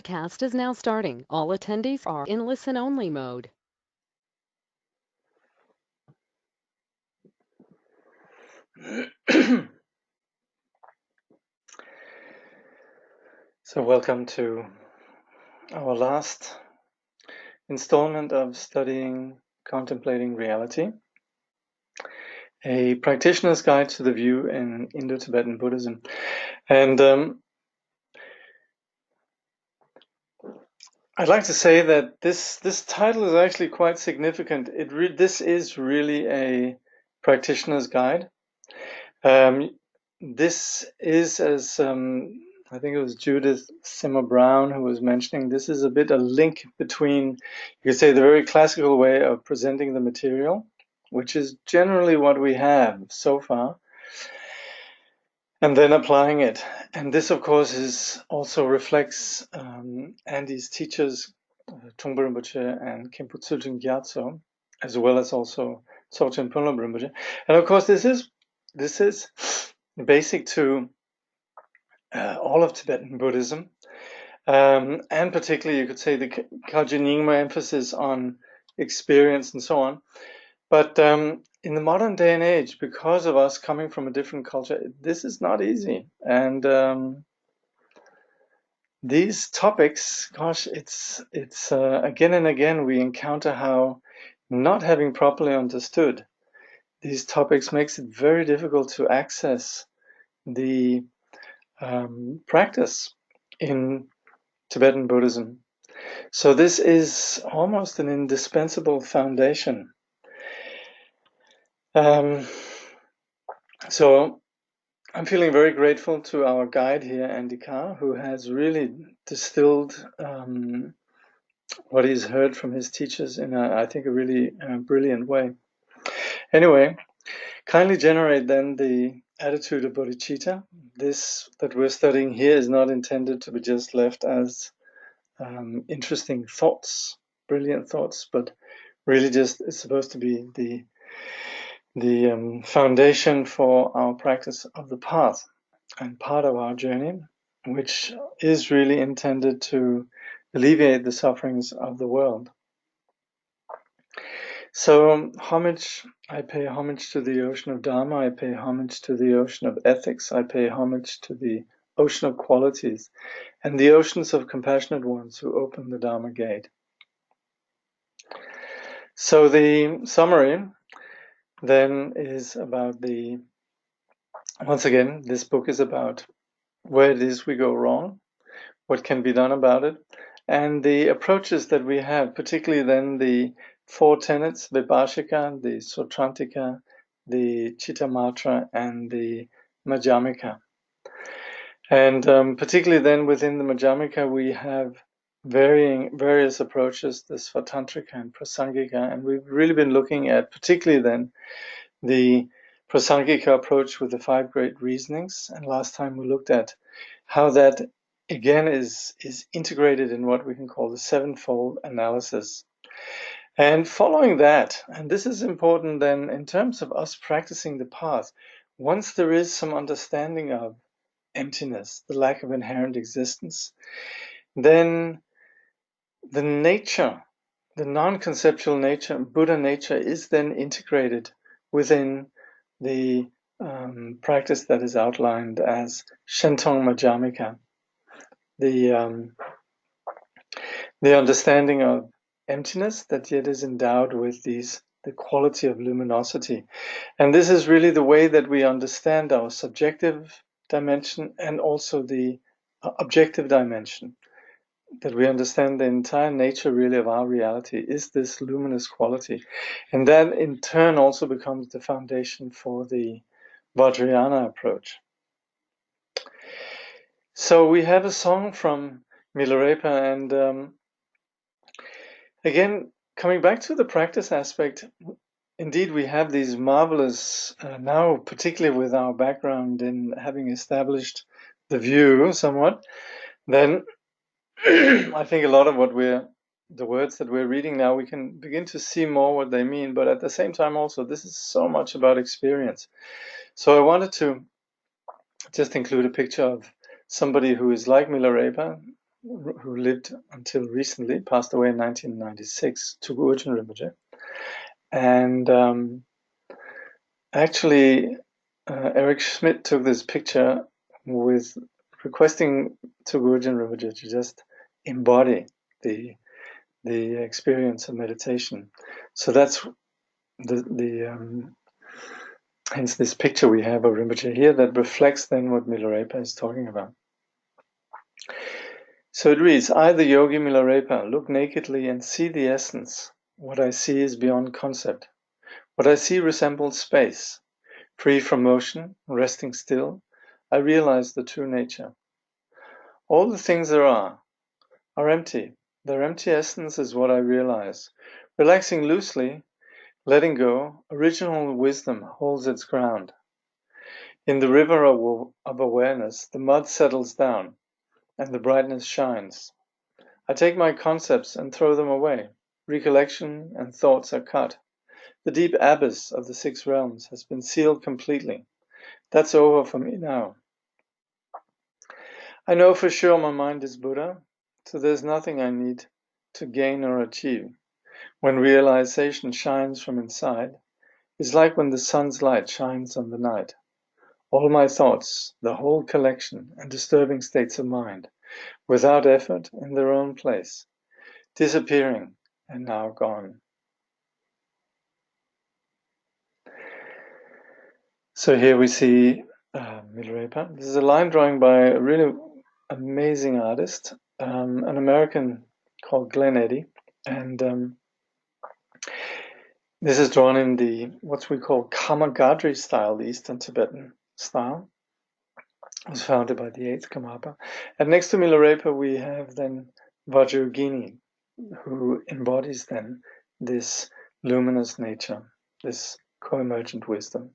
Cast is now starting. All attendees are in listen-only mode. So welcome to our last installment of studying Contemplating Reality, a practitioner's guide to the view in Indo-Tibetan Buddhism. And I'd like to say that this title is actually quite significant. This is really a practitioner's guide. This is, as I think it was Judith Simmer Brown who was mentioning, this is a bit a link between, you could say, the very classical way of presenting the material, which is generally what we have so far, and then applying it. And this, of course, also reflects Andy's teachers, Trungpa Rinpoche and Khenpo Tsultrim Gyamtso, as well as also Tsorchen Phunlop Rinpoche. And of course, this is basic to all of Tibetan Buddhism, and particularly you could say the Kagyu Nyingma emphasis on experience and so on. But in the modern day and age, because of us coming from a different culture, this is not easy. And these topics, gosh, it's again and again we encounter how not having properly understood these topics makes it very difficult to access the practice in Tibetan Buddhism. So this is almost an indispensable foundation. So I'm feeling very grateful to our guide here, Andy Karr, who has really distilled what he's heard from his teachers in, I think, a really brilliant way. Anyway, kindly generate then the attitude of bodhicitta. This that we're studying here is not intended to be just left as interesting thoughts, brilliant thoughts, but really just it's supposed to be the foundation for our practice of the path and part of our journey, which is really intended to alleviate the sufferings of the world. So I pay homage to the ocean of Dharma, I pay homage to the ocean of ethics, I pay homage to the ocean of qualities, and the oceans of compassionate ones who open the Dharma gate. So the summary then is about once again, this book is about where it is we go wrong, what can be done about it, and the approaches that we have, particularly then the four tenets, Vibhashika, the Sutrantika, the Chittamatra, and the Madhyamika. And particularly then within the Madhyamika, we have various approaches, the Svatantrika and Prasangika, and we've really been looking at particularly then the Prasangika approach with the 5 great reasonings. And last time we looked at how that again is integrated in what we can call the 7-fold analysis. And following that, and this is important then in terms of us practicing the path, once there is some understanding of emptiness, the lack of inherent existence, then the nature, the non-conceptual nature, Buddha nature, is then integrated within the practice that is outlined as Shentong Madhyamika, the understanding of emptiness that yet is endowed with the quality of luminosity. And this is really the way that we understand our subjective dimension and also the objective dimension, that we understand the entire nature really of our reality is this luminous quality. And that in turn also becomes the foundation for the Vajrayana approach. So we have a song from Milarepa, and again, coming back to the practice aspect, indeed we have these marvelous, now particularly with our background in having established the view somewhat, then I think a lot of the words that we're reading now, we can begin to see more what they mean, but at the same time also, this is so much about experience. So I wanted to just include a picture of somebody who is like Milarepa, who lived until recently, passed away in 1996, Tsultrim Rinpoche. And actually, Eric Schmidt took this picture with requesting Tsultrim Rinpoche to just embody the experience of meditation. So that's hence this picture we have of Rinpoche here that reflects then what Milarepa is talking about. So it reads, I, the yogi Milarepa, look nakedly and see the essence. What I see is beyond concept. What I see resembles space. Free from motion, resting still, I realize the true nature. All the things there are empty. Their empty essence is what I realize. Relaxing loosely, letting go, original wisdom holds its ground. In the river of awareness, the mud settles down and the brightness shines. I take my concepts and throw them away. Recollection and thoughts are cut. The deep abyss of the 6 realms has been sealed completely. That's over for me now. I know for sure my mind is Buddha, so there's nothing I need to gain or achieve. When realization shines from inside, it's like when the sun's light shines on the night. All my thoughts, the whole collection, and disturbing states of mind, without effort, in their own place, disappearing and now gone. So here we see Milarepa. This is a line drawing by a really amazing artist, an American called Glenn Eddy, and this is drawn in the what we call Kamagadri style, the Eastern Tibetan style. It was founded by the 8th Karmapa. And next to Milarepa we have then Vajrayogini, who embodies then this luminous nature, this co-emergent wisdom.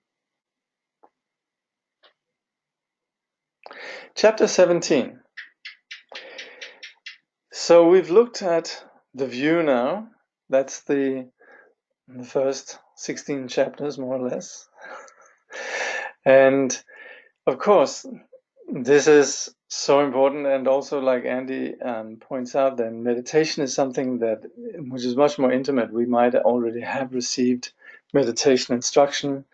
Chapter 17. So we've looked at the view now. That's the first 16 chapters, more or less. And of course, this is so important, and also, like Andy points out, then meditation is something which is much more intimate. We might already have received meditation instruction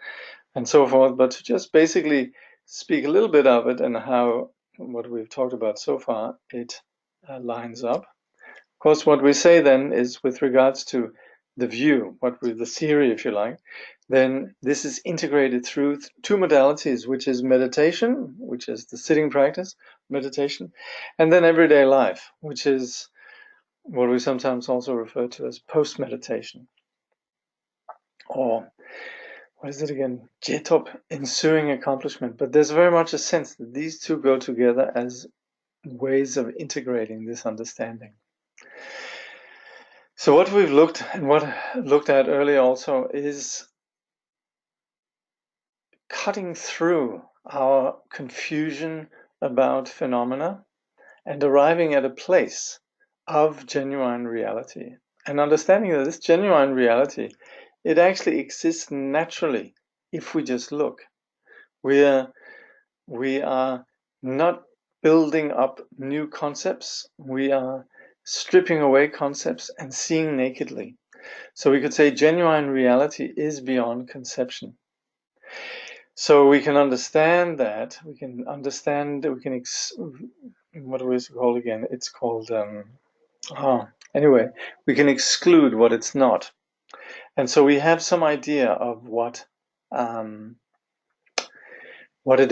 and so forth, but to just basically speak a little bit of it and how what we've talked about so far, it lines up. Of course, what we say then is with regards to the view, the theory, if you like, then this is integrated through 2 modalities, which is meditation, which is the sitting practice, meditation, and then everyday life, which is what we sometimes also refer to as post-meditation. Or, what is it again? Jakob, ensuing accomplishment. But there's very much a sense that these 2 go together as ways of integrating this understanding. So what we've looked at earlier also is cutting through our confusion about phenomena and arriving at a place of genuine reality, and understanding that this genuine reality, it actually exists naturally if we just look. We are not building up new concepts. We are stripping away concepts and seeing nakedly. So we could say genuine reality is beyond conception. So we can understand that. What do we call again? It's called, anyway, we can exclude what it's not. And so we have some idea of what it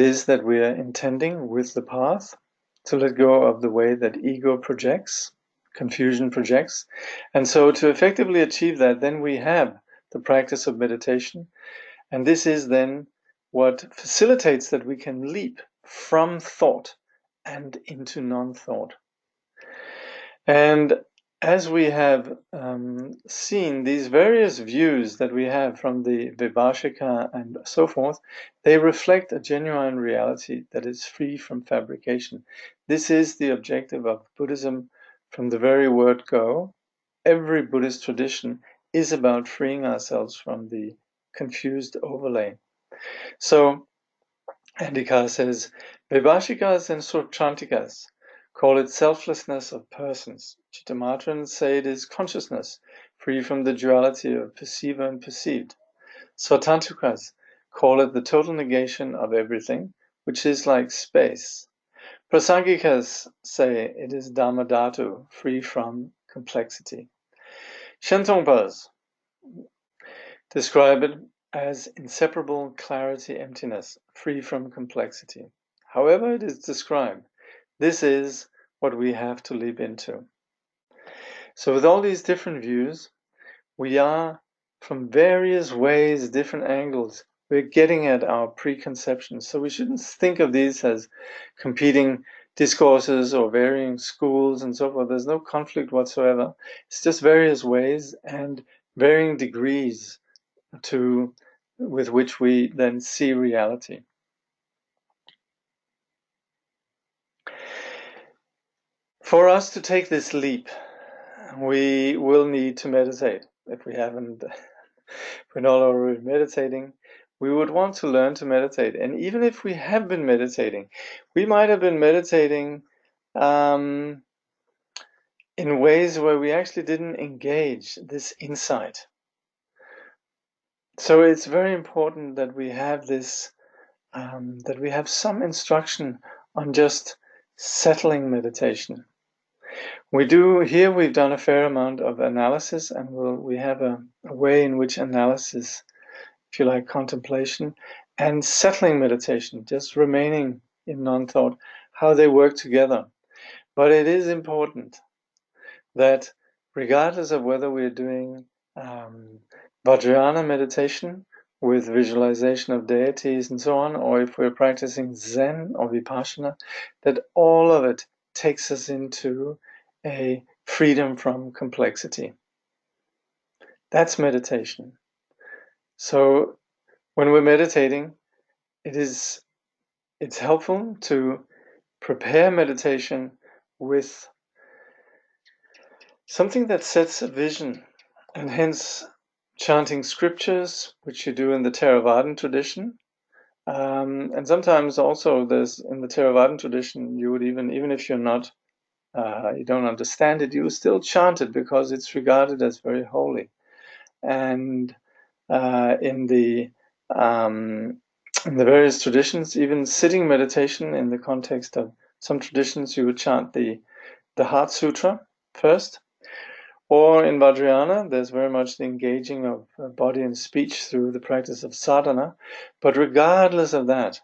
is that we are intending with the path, to let go of the way that ego projects, confusion projects. And so to effectively achieve that, then we have the practice of meditation. And this is then what facilitates that we can leap from thought and into non-thought. And as we have seen, these various views that we have from the Vibhashika and so forth, they reflect a genuine reality that is free from fabrication. This is the objective of Buddhism from the very word go. Every Buddhist tradition is about freeing ourselves from the confused overlay. So, Andy Karr says, Vibhashikas and Sautrantikas call it selflessness of persons. Chittamatrans say it is consciousness, free from the duality of perceiver and perceived. Svatantrikas call it the total negation of everything, which is like space. Prasangikas say it is Dhammadhatu, free from complexity. Shentongpas describe it as inseparable clarity emptiness, free from complexity. However it is described, this is what we have to leap into. So with all these different views, we are, from various ways, different angles, we're getting at our preconceptions. So we shouldn't think of these as competing discourses or varying schools and so forth. There's no conflict whatsoever. It's just various ways and varying degrees with which we then see reality. For us to take this leap, we will need to meditate. If we haven't, if we're not already meditating, we would want to learn to meditate. And even if we have been meditating, we might have been meditating in ways where we actually didn't engage this insight. So it's very important that we have this, that we have some instruction on just settling meditation. We've done a fair amount of analysis, and we have a way in which analysis, if you like, contemplation and settling meditation, just remaining in non-thought, how they work together. But it is important that regardless of whether we're doing Vajrayana meditation with visualization of deities and so on, or if we're practicing Zen or Vipassana, that all of it takes us into a freedom from complexity. That's meditation. So when we're meditating, it's helpful to prepare meditation with something that sets a vision, and hence chanting scriptures, which you do in the Theravadan tradition. And sometimes also there's in the Theravadan tradition, you would even if you're not you don't understand it, you still chant it because it's regarded as very holy. And in the various traditions, even sitting meditation in the context of some traditions, you would chant the Heart Sutra first. Or in Vajrayana, there's very much the engaging of body and speech through the practice of sadhana. But regardless of that,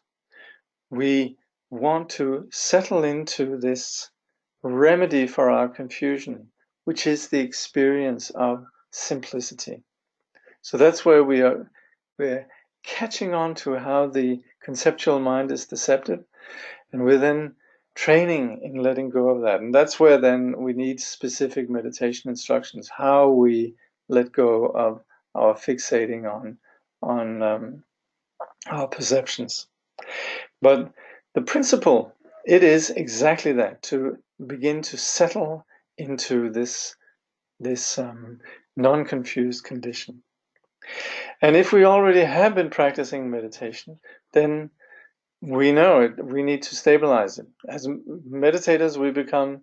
we want to settle into this remedy for our confusion, which is the experience of simplicity. So that's where we're catching on to how the conceptual mind is deceptive, and we're then training in letting go of that. And that's where then we need specific meditation instructions, how we let go of our fixating on our perceptions. But the principle, it is exactly that, to begin to settle into this non-confused condition. And if we already have been practicing meditation, then we know it. We need to stabilize it. As meditators, we become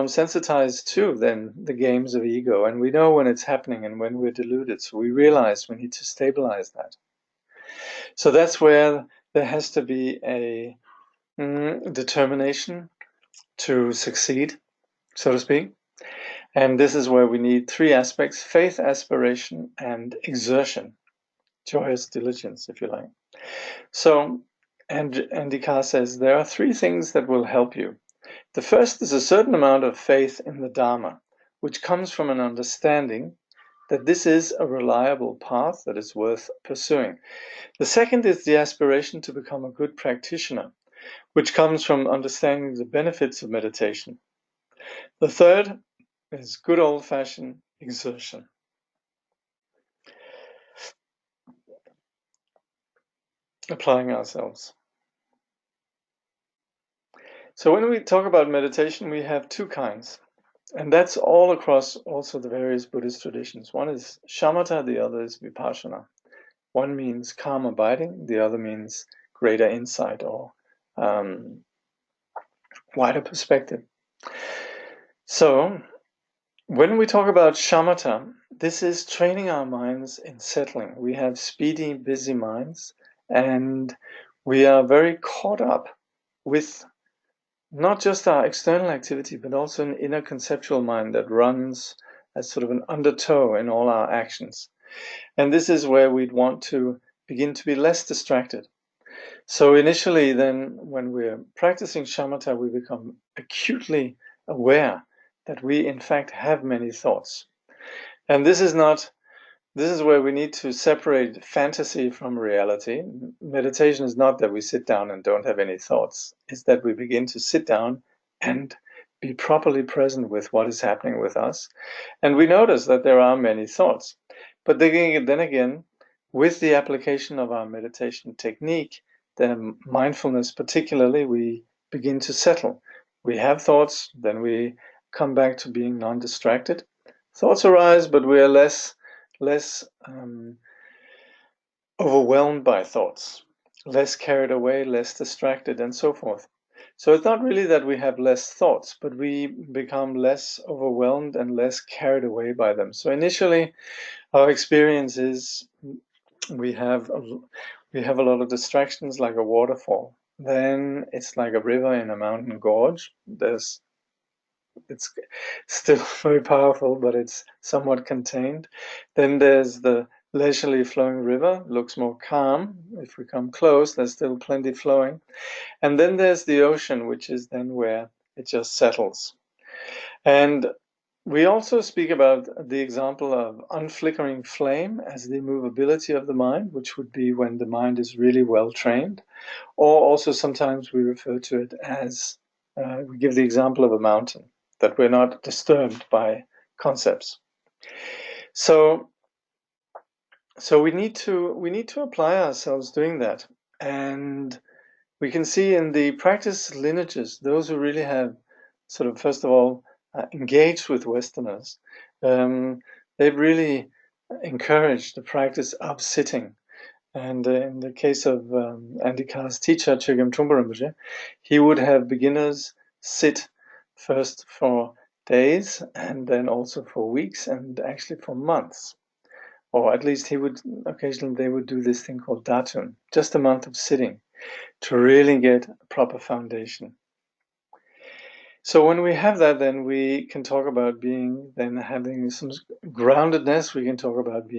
sensitized to then the games of ego, and we know when it's happening and when we're deluded. So we realize we need to stabilize that. So that's where there has to be a determination to succeed, so to speak. And this is where we need three aspects: faith, aspiration, and exertion, joyous diligence, if you like. So, and Karr says there are three things that will help you. The first is a certain amount of faith in the Dharma, which comes from an understanding that this is a reliable path that is worth pursuing. The second is the aspiration to become a good practitioner, which comes from understanding the benefits of meditation. The third is good old-fashioned exertion. Applying ourselves. So when we talk about meditation, we have two kinds. And that's all across also the various Buddhist traditions. One is shamatha, the other is vipassana. One means calm abiding, the other means greater insight or wider perspective. So, when we talk about shamatha, this is training our minds in settling. We have speedy, busy minds, and we are very caught up with not just our external activity, but also an inner conceptual mind that runs as sort of an undertow in all our actions. And this is where we'd want to begin to be less distracted. So initially then, when we're practicing shamatha, we become acutely aware that we in fact have many thoughts. And this is where we need to separate fantasy from reality. Meditation is not that we sit down and don't have any thoughts. It's that we begin to sit down and be properly present with what is happening with us. And we notice that there are many thoughts. But then again, with the application of our meditation technique, the mindfulness particularly, we begin to settle. We have thoughts, then we come back to being non-distracted. Thoughts arise, but we are less overwhelmed by thoughts, less carried away, less distracted, and so forth. So it's not really that we have less thoughts, but we become less overwhelmed and less carried away by them. So initially, our experience is we have a lot of distractions, like a waterfall. Then it's like a river in a mountain gorge. It's still very powerful, but it's somewhat contained. Then there's the leisurely flowing river, looks more calm. If we come close, there's still plenty flowing. And then there's the ocean, which is then where it just settles. And we also speak about the example of unflickering flame as the immovability of the mind, which would be when the mind is really well trained. Or also sometimes we refer to it as, we give the example of a mountain, that we're not disturbed by concepts. So we need to apply ourselves doing that. And we can see in the practice lineages, those who really have sort of, first of all, engaged with Westerners, they've really encouraged the practice of sitting. And in the case of Andy Carr's teacher, Chogyam Trungpa Rinpoche, he would have beginners sit first for days and then also for weeks and actually for months. Or at least occasionally they would do this thing called datun, just a month of sitting to really get a proper foundation. So when we have that, then we can talk about having some groundedness. We can talk about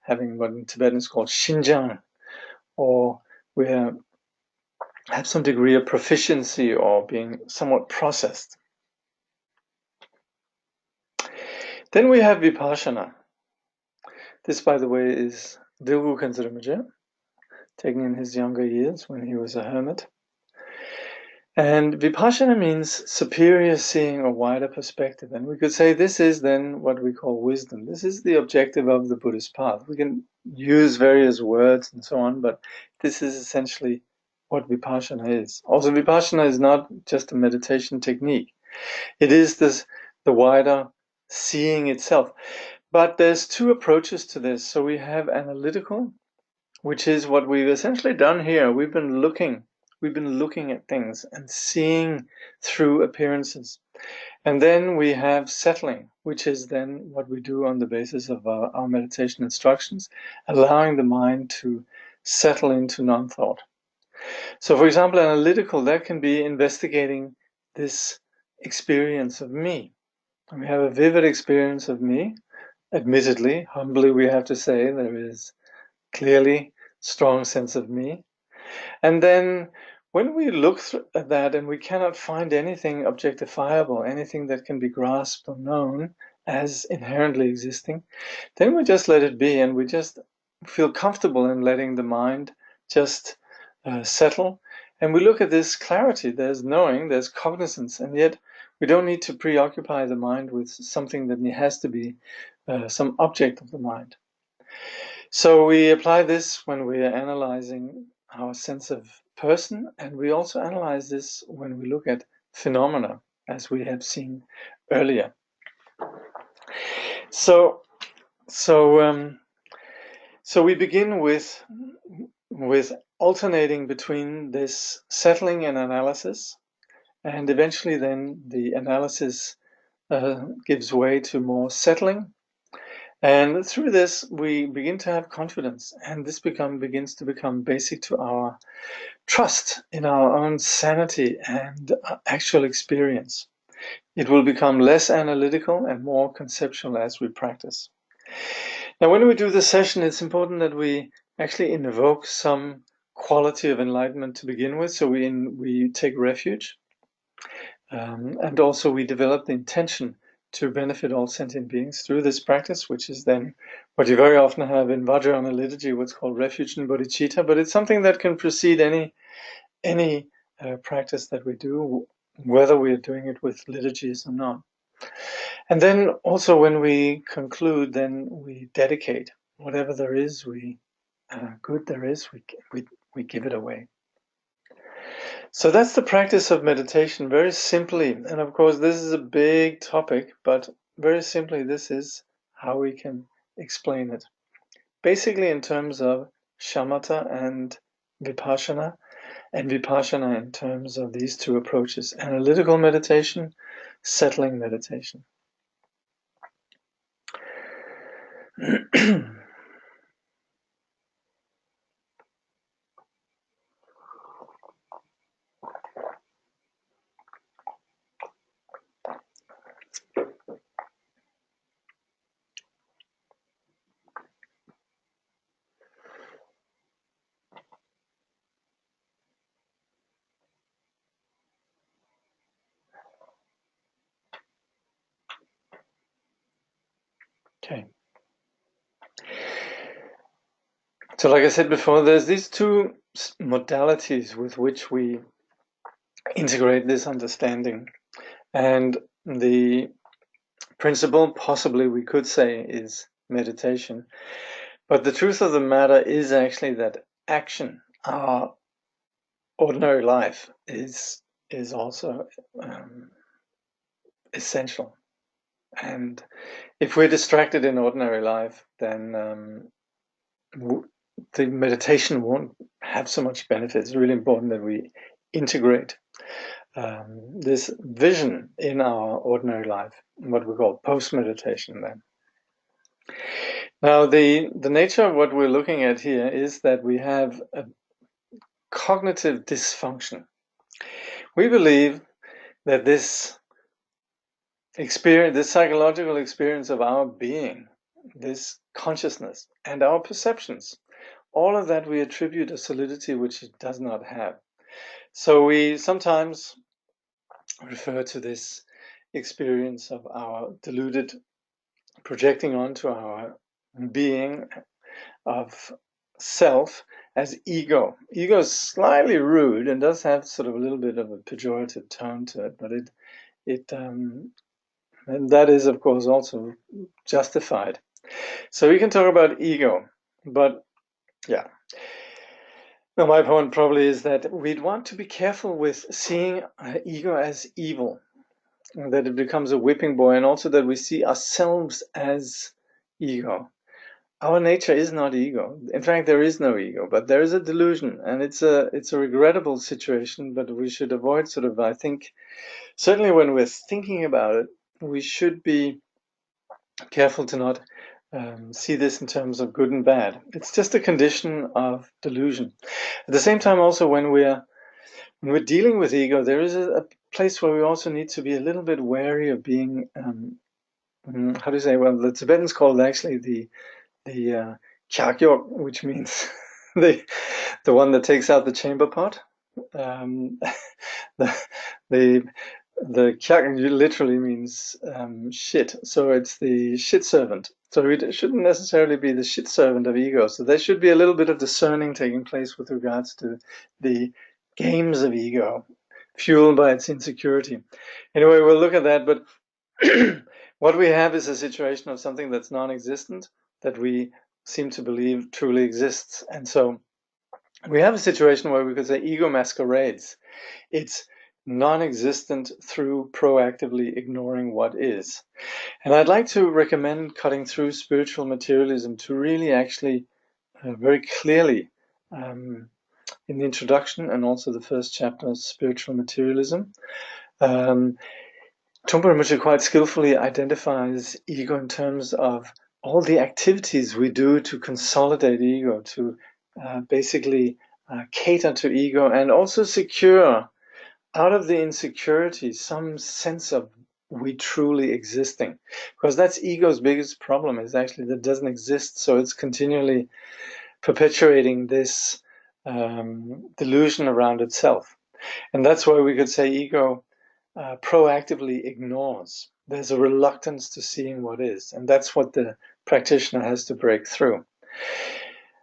having what in Tibetan is called shinjang, or we have some degree of proficiency or being somewhat processed. Then we have vipassana. This, by the way, is Dilgu Khyentse Rinpoche, taken in his younger years when he was a hermit. And vipassana means superior seeing or wider perspective. And we could say this is then what we call wisdom. This is the objective of the Buddhist path. We can use various words and so on, but this is essentially what vipassana is. Also, vipassana is not just a meditation technique. It is the wider seeing itself. But there's two approaches to this. So we have analytical, which is what we've essentially done here. We've been looking at things and seeing through appearances. And then we have settling, which is then what we do on the basis of our meditation instructions, allowing the mind to settle into non-thought. So for example, analytical, that can be investigating this experience of me. And we have a vivid experience of me. Admittedly, humbly, we have to say there is clearly strong sense of me. And then when we look at that and we cannot find anything objectifiable, anything that can be grasped or known as inherently existing, then we just let it be and we just feel comfortable in letting the mind just settle. And we look at this clarity. There's knowing, there's cognizance, and yet we don't need to preoccupy the mind with something that has to be some object of the mind. So we apply this when we are analyzing our sense of person, and we also analyze this when we look at phenomena, as we have seen earlier. So we begin with alternating between this settling and analysis, and eventually then the analysis gives way to more settling. And through this, we begin to have confidence, and this begins to become basic to our trust in our own sanity and actual experience. It will become less analytical and more conceptual as we practice. Now, when we do this session, it's important that we actually invoke some quality of enlightenment to begin with. So we take refuge, and also we develop the intention to benefit all sentient beings through this practice, which is then what you very often have in Vajrayana liturgy, what's called refuge and bodhicitta. But it's something that can precede any practice that we do, whether we are doing it with liturgies or not. And then also when we conclude, then we dedicate whatever there is, good there is, we give it away. So that's the practice of meditation, very simply. And of course, this is a big topic, but very simply, this is how we can explain it. Basically, in terms of shamatha and vipassana in terms of these two approaches: analytical meditation, settling meditation. Okay. So like I said before, there's these two modalities with which we integrate this understanding. And the principle, possibly we could say, is meditation. But the truth of the matter is actually that action, our ordinary life, is also essential. And if we're distracted in ordinary life, then the meditation won't have so much benefit. It's really important that we integrate this vision in our ordinary life, what we call post-meditation then. Now, the nature of what we're looking at here is that we have a cognitive dysfunction. We believe that this experience, this psychological experience of our being, this consciousness and our perceptions, all of that we attribute a solidity which it does not have. So we sometimes refer to this experience of our deluded projecting onto our being of self as ego. Ego is slightly rude and does have sort of a little bit of a pejorative tone to it, but and that is of course also justified. So we can talk about ego, but yeah. Now my point probably is that we'd want to be careful with seeing ego as evil, that it becomes a whipping boy, and also that we see ourselves as ego. Our nature is not ego. In fact, there is no ego, but there is a delusion, and it's a regrettable situation, but we should avoid sort of, I think, certainly when we're thinking about it, we should be careful to not see this in terms of good and bad. It's just a condition of delusion. At the same time, also when we're dealing with ego, there is a place where we also need to be a little bit wary of being, how do you say? Well, the Tibetans call it actually the kyagyok, which means the one that takes out the chamber pot. The kyak literally means shit, so it's the shit servant. So it shouldn't necessarily be the shit servant of ego. So there should be a little bit of discerning taking place with regards to the games of ego, fueled by its insecurity. Anyway, we'll look at that, but what we have is a situation of something that's non-existent, that we seem to believe truly exists. And so we have a situation where we could say ego masquerades. It's non-existent through proactively ignoring what is. And I'd like to recommend cutting through spiritual materialism to really actually very clearly in the introduction and also the first chapter, Spiritual Materialism. Trungpa Rinpoche quite skillfully identifies ego in terms of all the activities we do to consolidate ego, to basically cater to ego, and also secure out of the insecurity some sense of we truly existing. Because that's ego's biggest problem, is actually that it doesn't exist, so it's continually perpetuating this delusion around itself. And that's why we could say ego proactively ignores. There's a reluctance to seeing what is, and that's what the practitioner has to break through.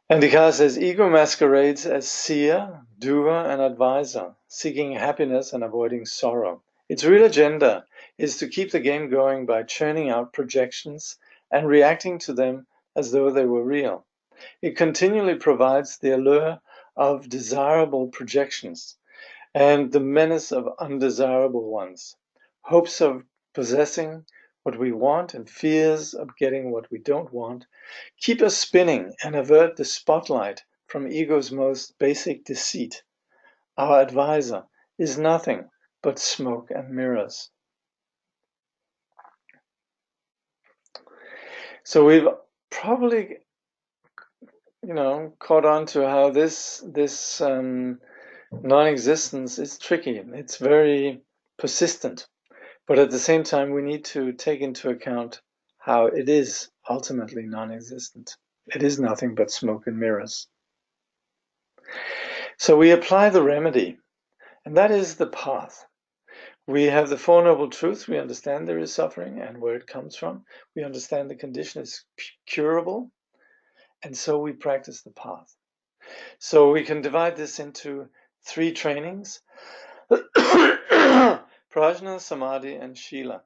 And Karr says, ego masquerades as seer, doer, and advisor, seeking happiness and avoiding sorrow. Its real agenda is to keep the game going by churning out projections and reacting to them as though they were real. It continually provides the allure of desirable projections and the menace of undesirable ones, hopes of possessing what we want and fears of getting what we don't want, keep us spinning and avert the spotlight from ego's most basic deceit. Our advisor is nothing but smoke and mirrors. So we've probably, caught on to how this non-existence is tricky. It's very persistent. But at the same time, we need to take into account how it is ultimately non-existent. It is nothing but smoke and mirrors. So we apply the remedy, and that is the path. We have the Four Noble Truths. We understand there is suffering and where it comes from. We understand the condition is curable, and so we practice the path. So we can divide this into 3 trainings: Prajna, Samadhi, and Shila.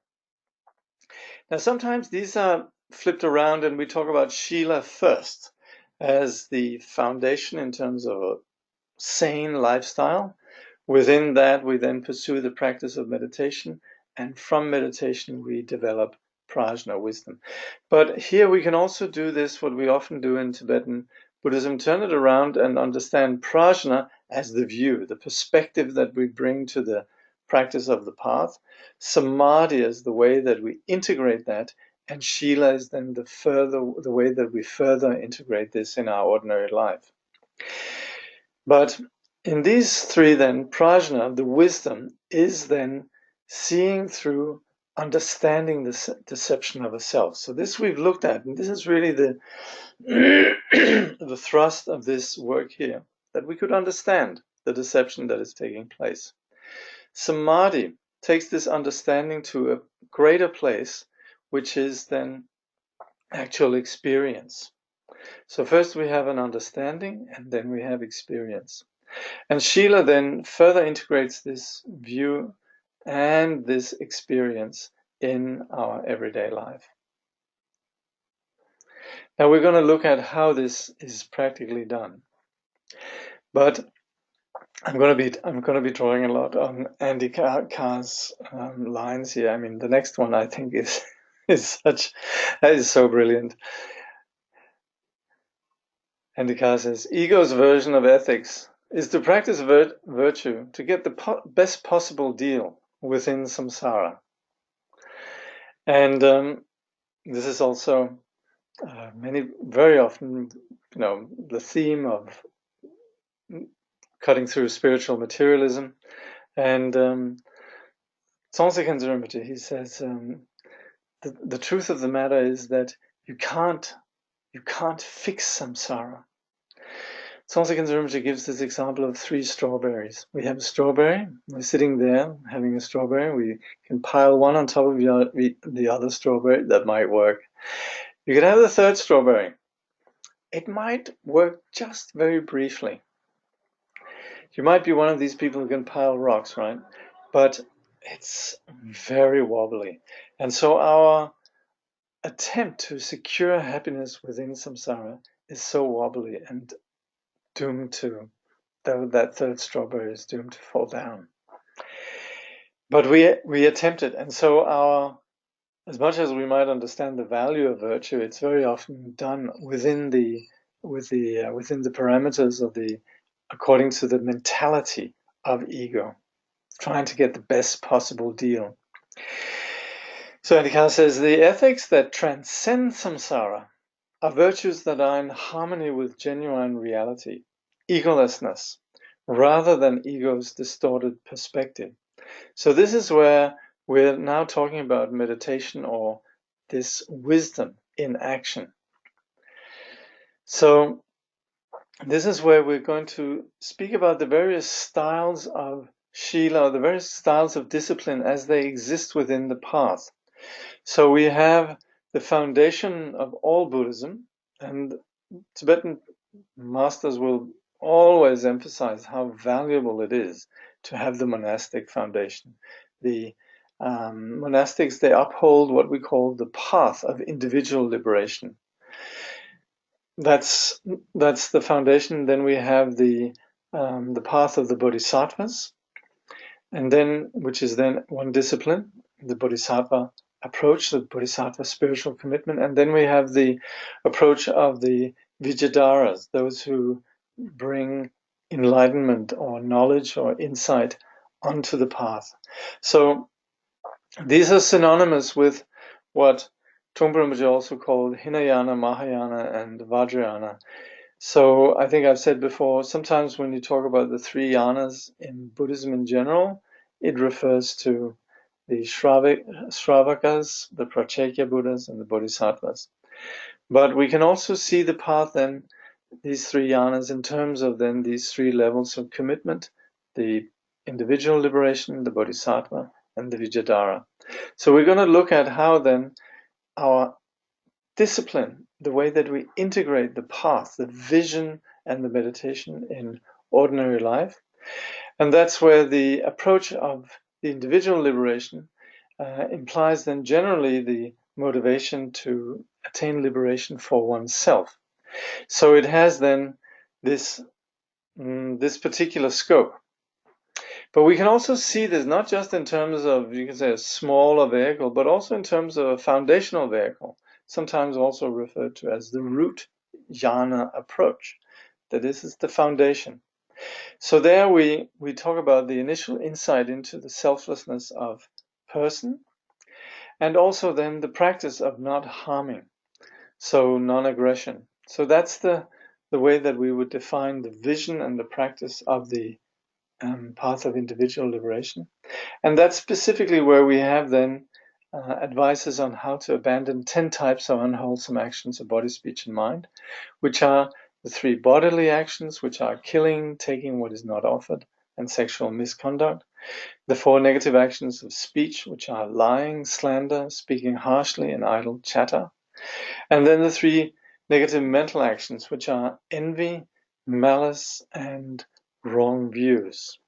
Now, sometimes these are flipped around and we talk about Shila first as the foundation in terms of a sane lifestyle. Within that, we then pursue the practice of meditation, and from meditation, we develop prajna, wisdom. But here we can also do this, what we often do in Tibetan Buddhism, turn it around and understand prajna as the view, the perspective that we bring to the practice of the path. Samadhi is the way that we integrate that, and Shila is then the way that we further integrate this in our ordinary life. But in these 3 then, prajna, the wisdom, is then seeing through, understanding the deception of a self. So this we've looked at, and this is really the the thrust of this work here, that we could understand the deception that is taking place. Samadhi takes this understanding to a greater place, which is then actual experience. So first we have an understanding, and then we have experience. And Shila then further integrates this view and this experience in our everyday life. Now we're going to look at how this is practically done. But I'm going to be drawing a lot on Andy Karr's lines here. I mean, the next one I think is so brilliant. Andy Karr says, ego's version of ethics is to practice virtue to get the best possible deal within samsara. And this is also very often, the theme of cutting through spiritual materialism. And Tsongtse Rinpoche, he says, the truth of the matter is that you can't fix samsara. Tsongtse Rinpoche gives this example of 3 strawberries. We have a strawberry, we're sitting there having a strawberry, we can pile one on top of the other strawberry, that might work. You could have the 3rd strawberry. It might work just very briefly. You might be one of these people who can pile rocks, right? But it's very wobbly. And so our attempt to secure happiness within samsara is so wobbly and doomed to, that 3rd strawberry is doomed to fall down. But we attempt it, and so as much as we might understand the value of virtue, it's very often done within the parameters of the according to the mentality of ego, trying to get the best possible deal. So Karr says, the ethics that transcend samsara are virtues that are in harmony with genuine reality, egolessness, rather than ego's distorted perspective. So this is where we're now talking about meditation, or this wisdom in action. So this is where we're going to speak about the various styles of Shila, or the various styles of discipline as they exist within the path. So we have the foundation of all Buddhism, and Tibetan masters will always emphasize how valuable it is to have the monastic foundation. The monastics, they uphold what we call the path of individual liberation. That's the foundation. Then we have the path of the bodhisattvas, and then, which is then one discipline, the bodhisattva approach, the bodhisattva spiritual commitment. And then we have the approach of the Vijayadas, those who bring enlightenment or knowledge or insight onto the path. So these are synonymous with what Trungpa Rinpoche also called Hinayana, Mahayana, and Vajrayana. So I think I've said before, sometimes when you talk about the three yanas in Buddhism in general, it refers to the Shravakas, the Pratyekya Buddhas, and the Bodhisattvas. But we can also see the path then, these three yanas, in terms of then these three levels of commitment, the individual liberation, the Bodhisattva, and the Vijayadhara. So we're going to look at how then our discipline, the way that we integrate the path, the vision, and the meditation in ordinary life. And that's where the approach of the individual liberation implies then generally the motivation to attain liberation for oneself. So it has then this particular scope. But we can also see this not just in terms of, you can say, a smaller vehicle, but also in terms of a foundational vehicle, sometimes also referred to as the root jhana approach, that this is the foundation. So there we talk about the initial insight into the selflessness of person, and also then the practice of not harming, so non-aggression. So that's the way that we would define the vision and the practice of the path of individual liberation. And that's specifically where we have then advices on how to abandon 10 types of unwholesome actions of body, speech, and mind, which are the 3 bodily actions, which are killing, taking what is not offered, and sexual misconduct. The 4 negative actions of speech, which are lying, slander, speaking harshly, and idle chatter. And then the 3 negative mental actions, which are envy, malice, and wrong views.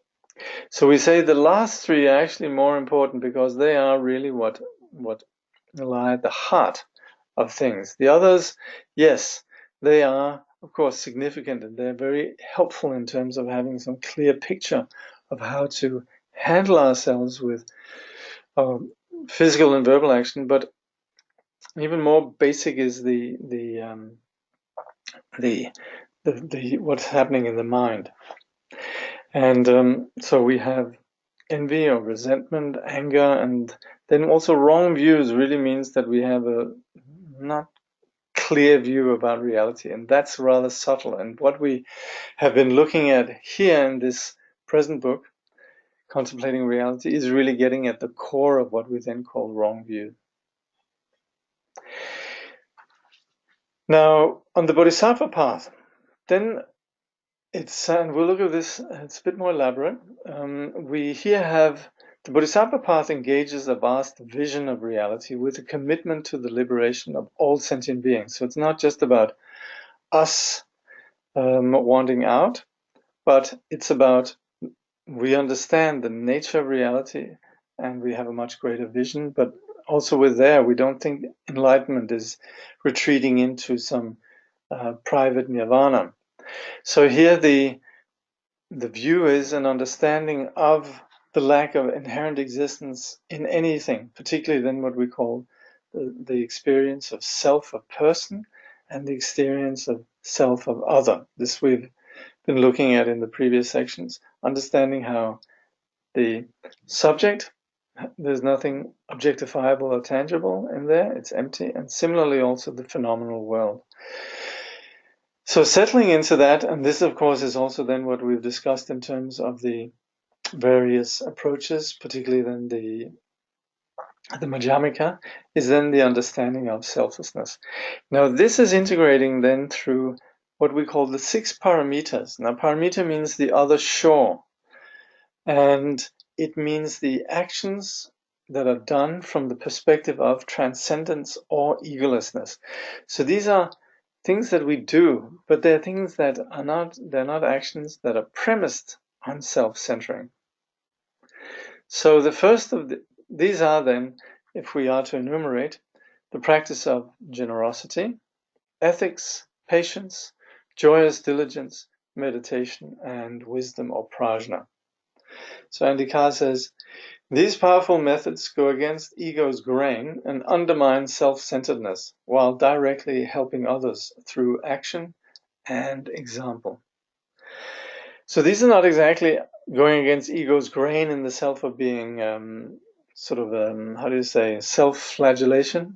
So we say the last 3 are actually more important because they are really what lie at the heart of things. The others, yes, they are of course significant, and they're very helpful in terms of having some clear picture of how to handle ourselves with physical and verbal action. But even more basic is the what's happening in the mind. And so we have envy or resentment, anger, and then also wrong views really means that we have a not clear view about reality, and that's rather subtle. And what we have been looking at here in this present book, Contemplating Reality, is really getting at the core of what we then call wrong view. Now, on the Bodhisattva path, then and we'll look at this, it's a bit more elaborate. We here have the Bodhisattva path engages a vast vision of reality with a commitment to the liberation of all sentient beings. So it's not just about us wanting out, but it's about we understand the nature of reality and we have a much greater vision. But also with there, we don't think enlightenment is retreating into some private nirvana. So here the view is an understanding of the lack of inherent existence in anything, particularly then what we call the experience of self of person and the experience of self of other. This we've been looking at in the previous sections, understanding how the subject, there's nothing objectifiable or tangible in there, it's empty, and similarly also the phenomenal world. So settling into that, and this of course is also then what we've discussed in terms of the various approaches, particularly then the Madhyamika, is then the understanding of selflessness. Now this is integrating then through what we call the 6 paramitas. Now paramita means the other shore, and it means the actions that are done from the perspective of transcendence or egolessness. So these are things that we do, but they're things that are they're not actions that are premised on self-centering. So the first of these are then, if we are to enumerate, the practice of generosity, ethics, patience, joyous diligence, meditation, and wisdom or prajna. So Andy Karr says, these powerful methods go against ego's grain and undermine self-centeredness while directly helping others through action and example. So these are not exactly going against ego's grain in the self of being how do you say, self-flagellation,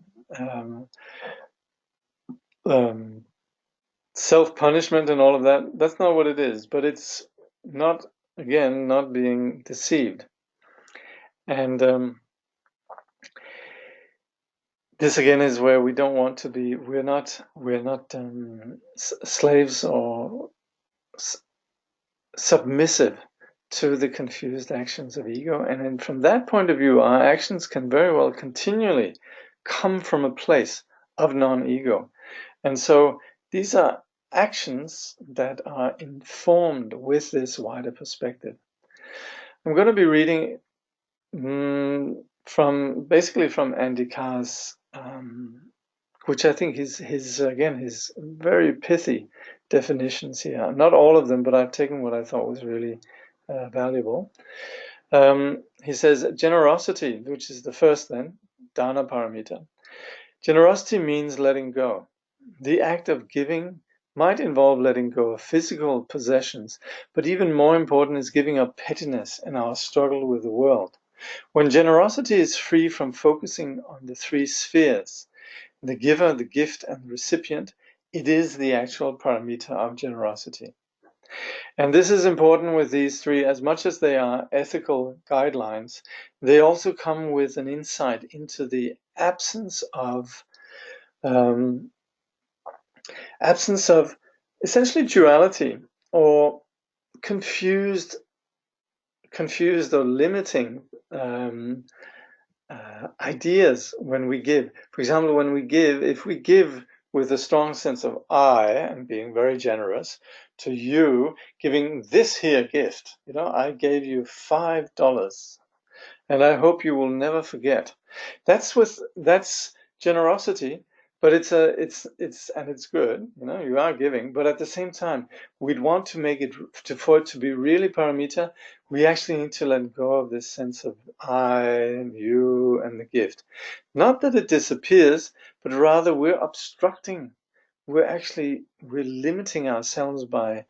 self-punishment and all of that. That's not what it is, but it's not, again, not being deceived. And this again is where we don't want to be. We're not slaves or submissive to the confused actions of ego. And then from that point of view, our actions can very well continually come from a place of non-ego. And so these are actions that are informed with this wider perspective. I'm going to be reading from Andy Karr's, which I think his very pithy definitions here. Not all of them, but I've taken what I thought was really valuable. He says generosity, which is the first then, dana paramita. Generosity means letting go. The act of giving might involve letting go of physical possessions, but even more important is giving up pettiness in our struggle with the world. When generosity is free from focusing on the 3 spheres, the giver, the gift, and the recipient, it is the actual paramita of generosity. And this is important with these 3, as much as they are ethical guidelines, they also come with an insight into the absence of essentially duality or confused or limiting ideas when we give. For example, when we give, if we give with a strong sense of I and being very generous to you, giving this here gift, I gave you $5 and I hope you will never forget. That's generosity, but it's good, you are giving, but at the same time, we'd want to make it, for it to be really paramita, we actually need to let go of this sense of I and you and the gift. Not that it disappears, but rather we're obstructing. We're limiting ourselves by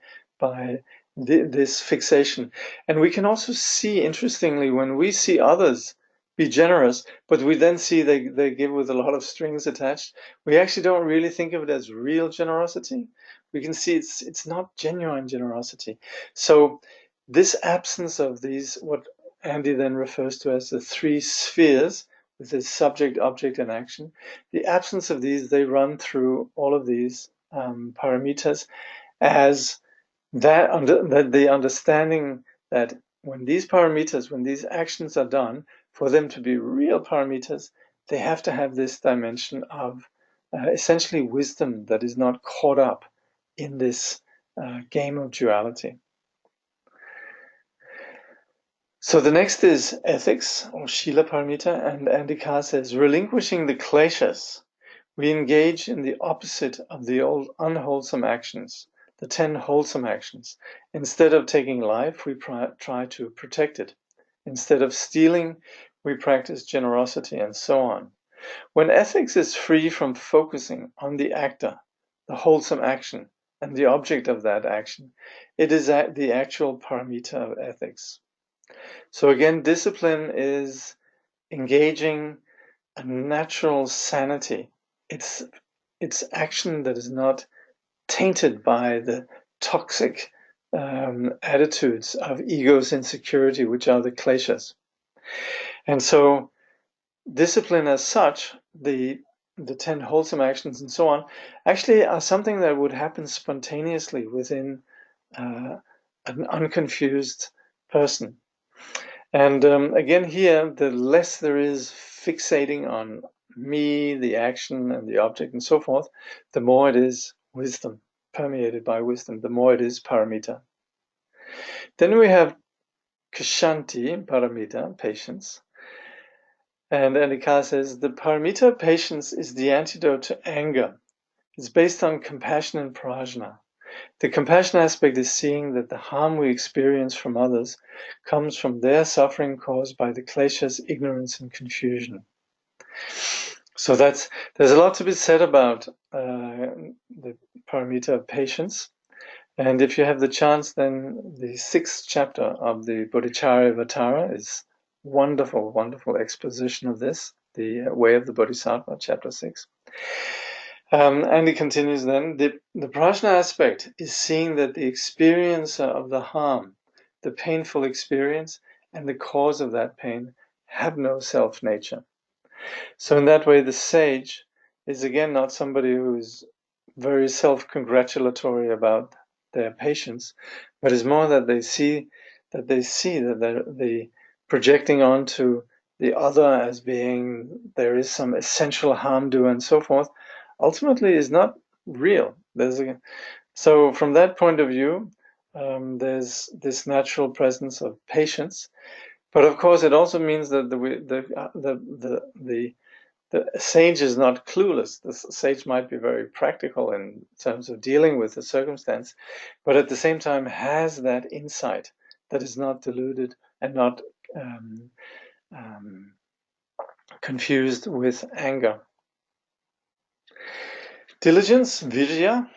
this fixation. And we can also see, interestingly, when we see others be generous, but we then see they give with a lot of strings attached, we actually don't really think of it as real generosity. We can see it's not genuine generosity. So this absence of these, what Andy then refers to as the 3 spheres, with the subject, object, and action, the absence of these, they run through all of these paramitas as the understanding that when these paramitas, when these actions are done, for them to be real paramitas, they have to have this dimension of essentially wisdom that is not caught up in this game of duality. So the next is ethics, or Shila Paramita, and Andy Karr says, relinquishing the kleshas, we engage in the opposite of the old unwholesome actions, the 10 wholesome actions. Instead of taking life, we try to protect it. Instead of stealing, we practice generosity, and so on. When ethics is free from focusing on the actor, the wholesome action, and the object of that action. It is the actual paramita of ethics. So again, discipline is engaging a natural sanity. It's action that is not tainted by the toxic attitudes of ego's insecurity, which are the kleshas. And so discipline as such, the 10 wholesome actions and so on, actually are something that would happen spontaneously within an unconfused person. And again here, the less there is fixating on me, the action and the object and so forth, the more it is wisdom, permeated by wisdom, the more it is paramita. Then we have kshanti, paramita, patience. And Karr says, the paramita of patience is the antidote to anger. It's based on compassion and prajna. The compassion aspect is seeing that the harm we experience from others comes from their suffering caused by the kleshas, ignorance and confusion. So there's a lot to be said about the paramita of patience. And if you have the chance, then the 6th chapter of the Bodhicharyavatara is wonderful, wonderful exposition of this, the way of the Bodhisattva, chapter 6. And he continues then, the prajna aspect is seeing that the experiencer of the harm, the painful experience, and the cause of that pain have no self-nature. So in that way, the sage is again not somebody who is very self-congratulatory about their patience, but is more that they see that the projecting onto the other as being there is some essential harm due and so forth, ultimately is not real. So from that point of view, there's this natural presence of patience, but of course it also means that the sage is not clueless. The sage might be very practical in terms of dealing with the circumstance, but at the same time has that insight that is not deluded and not confused with anger. Diligence, virya,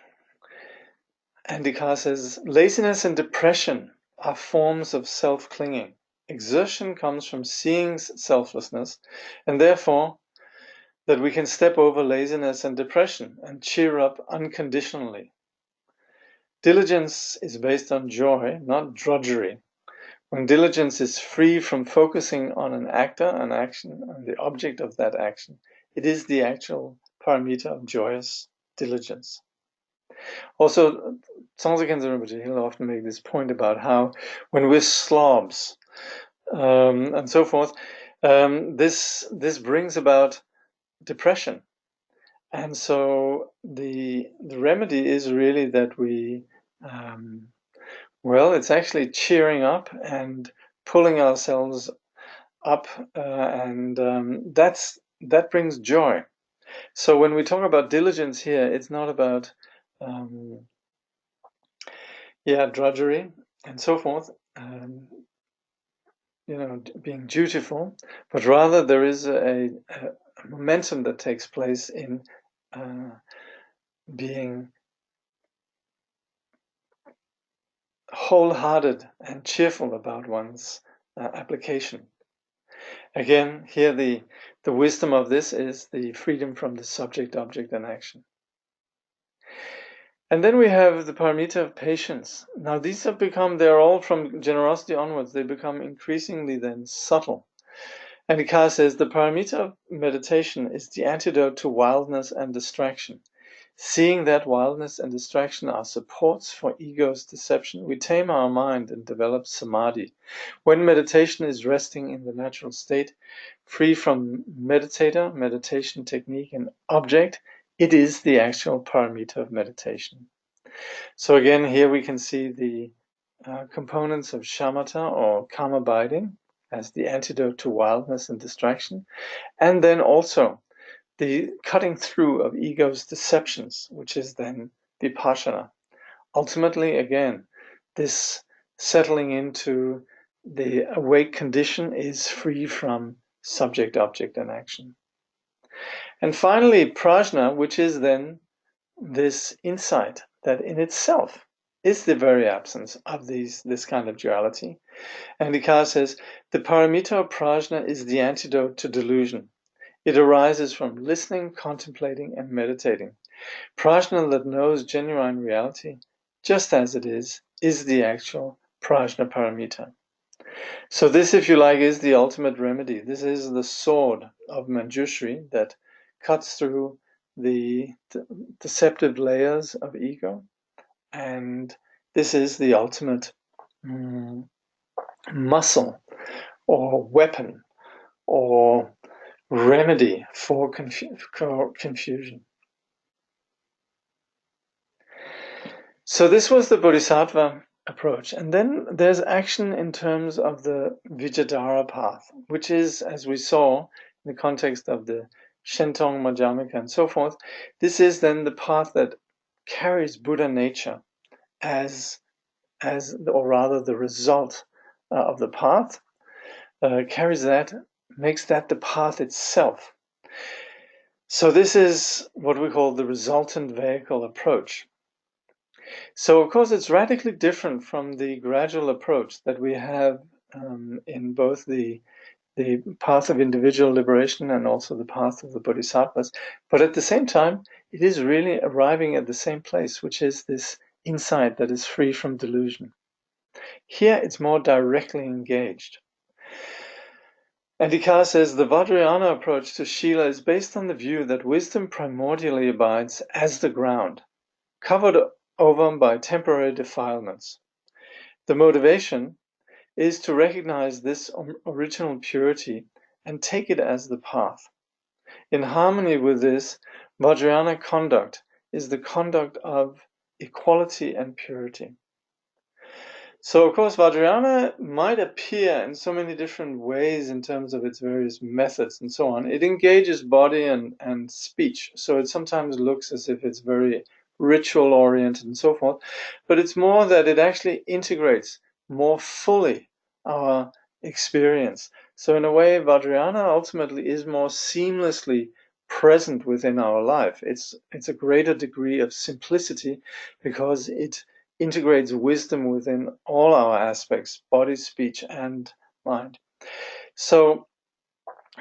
and Karr says, laziness and depression are forms of self-clinging. Exertion comes from seeing selflessness, and therefore that we can step over laziness and depression and cheer up unconditionally. Diligence is based on joy, not drudgery. When diligence is free from focusing on an actor, an action, and the object of that action, it is the actual paramita of joyous diligence. Also, Tsongtse Rinpoche, he'll often make this point about how when we're slobs and so forth, this brings about depression. And so the remedy is really that we, it's actually cheering up and pulling ourselves up, and that brings joy. So when we talk about diligence here, it's not about drudgery and so forth, being dutiful, but rather there is a momentum that takes place in being wholehearted and cheerful about one's application. Again, here the wisdom of this is the freedom from the subject, object, and action. And then we have the paramita of patience. Now these have they're all from generosity onwards, they become increasingly then subtle. And Karr says, the paramita of meditation is the antidote to wildness and distraction. Seeing that wildness and distraction are supports for ego's deception, we tame our mind and develop samadhi. When meditation is resting in the natural state, free from meditator, meditation technique, and object, it is the actual paramita of meditation. So again, here we can see the components of shamatha or calm abiding as the antidote to wildness and distraction, and then also the cutting through of ego's deceptions, which is then vipassana. Ultimately, again, this settling into the awake condition is free from subject, object, and action. And finally, prajna, which is then this insight that in itself is the very absence of this kind of duality. And Karr says, the paramita of prajna is the antidote to delusion. It arises from listening, contemplating, and meditating. Prajna that knows genuine reality, just as it is the actual prajna paramita. So this, if you like, is the ultimate remedy. This is the sword of Manjushri that cuts through the deceptive layers of ego, and this is the ultimate muscle or weapon or remedy for confusion. So this was the Bodhisattva approach. And then there's action in terms of the Vijayadhara path, which is, as we saw in the context of the Shentong, Madhyamika, and so forth, this is then the path that carries Buddha nature as or rather the result of the path, carries that, makes that the path itself. So this is what we call the resultant vehicle approach. So of course it's radically different from the gradual approach that we have in both the path of individual liberation and also the path of the bodhisattvas. But at the same time, it is really arriving at the same place, which is this insight that is free from delusion. Here it's more directly engaged. And Karr says the Vajrayana approach to Shila is based on the view that wisdom primordially abides as the ground, covered over by temporary defilements. The motivation is to recognize this original purity and take it as the path. In harmony with this, Vajrayana conduct is the conduct of equality and purity. So, of course, Vajrayana might appear in so many different ways in terms of its various methods and so on. It engages body and speech, so it sometimes looks as if it's very ritual-oriented and so forth, but it's more that it actually integrates more fully our experience. So in a way, Vajrayana ultimately is more seamlessly present within our life. It's a greater degree of simplicity because it integrates wisdom within all our aspects, body, speech, and mind. So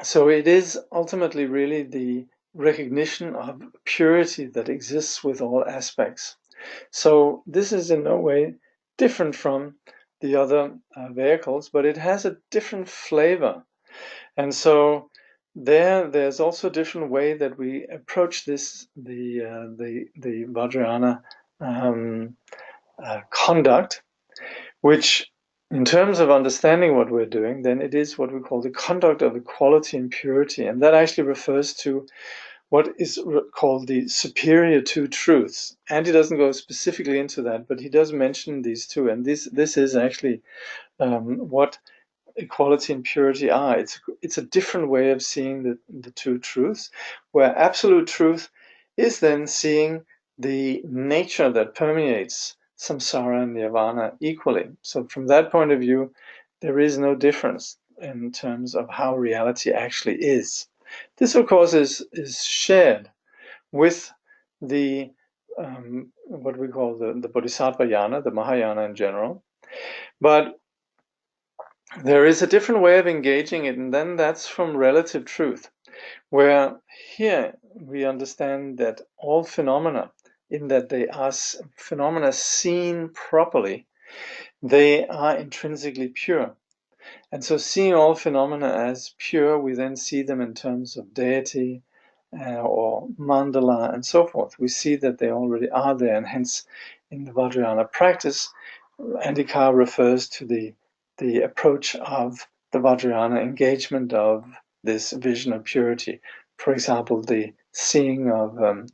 it is ultimately really the recognition of purity that exists with all aspects. So this is in no way different from the other vehicles, but it has a different flavor. And so there's also a different way that we approach this, the Vajrayana conduct, which in terms of understanding what we're doing, then it is what we call the conduct of equality and purity. And that actually refers to what is called the superior two truths. And he doesn't go specifically into that, but he does mention these two. And this is actually what equality and purity are. It's a different way of seeing the two truths, where absolute truth is then seeing the nature that permeates samsara and nirvana equally. So from that point of view, there is no difference in terms of how reality actually is. This, of course, is shared with the what we call the Bodhisattva Yana, the Mahayana in general. But there is a different way of engaging it, and then that's from relative truth, where here we understand that all phenomena, in that they are phenomena seen properly, they are intrinsically pure. And so seeing all phenomena as pure, we then see them in terms of deity or mandala and so forth. We see that they already are there, and hence in the Vajrayana practice, Karr refers to the approach of the Vajrayana engagement of this vision of purity. For example, the seeing of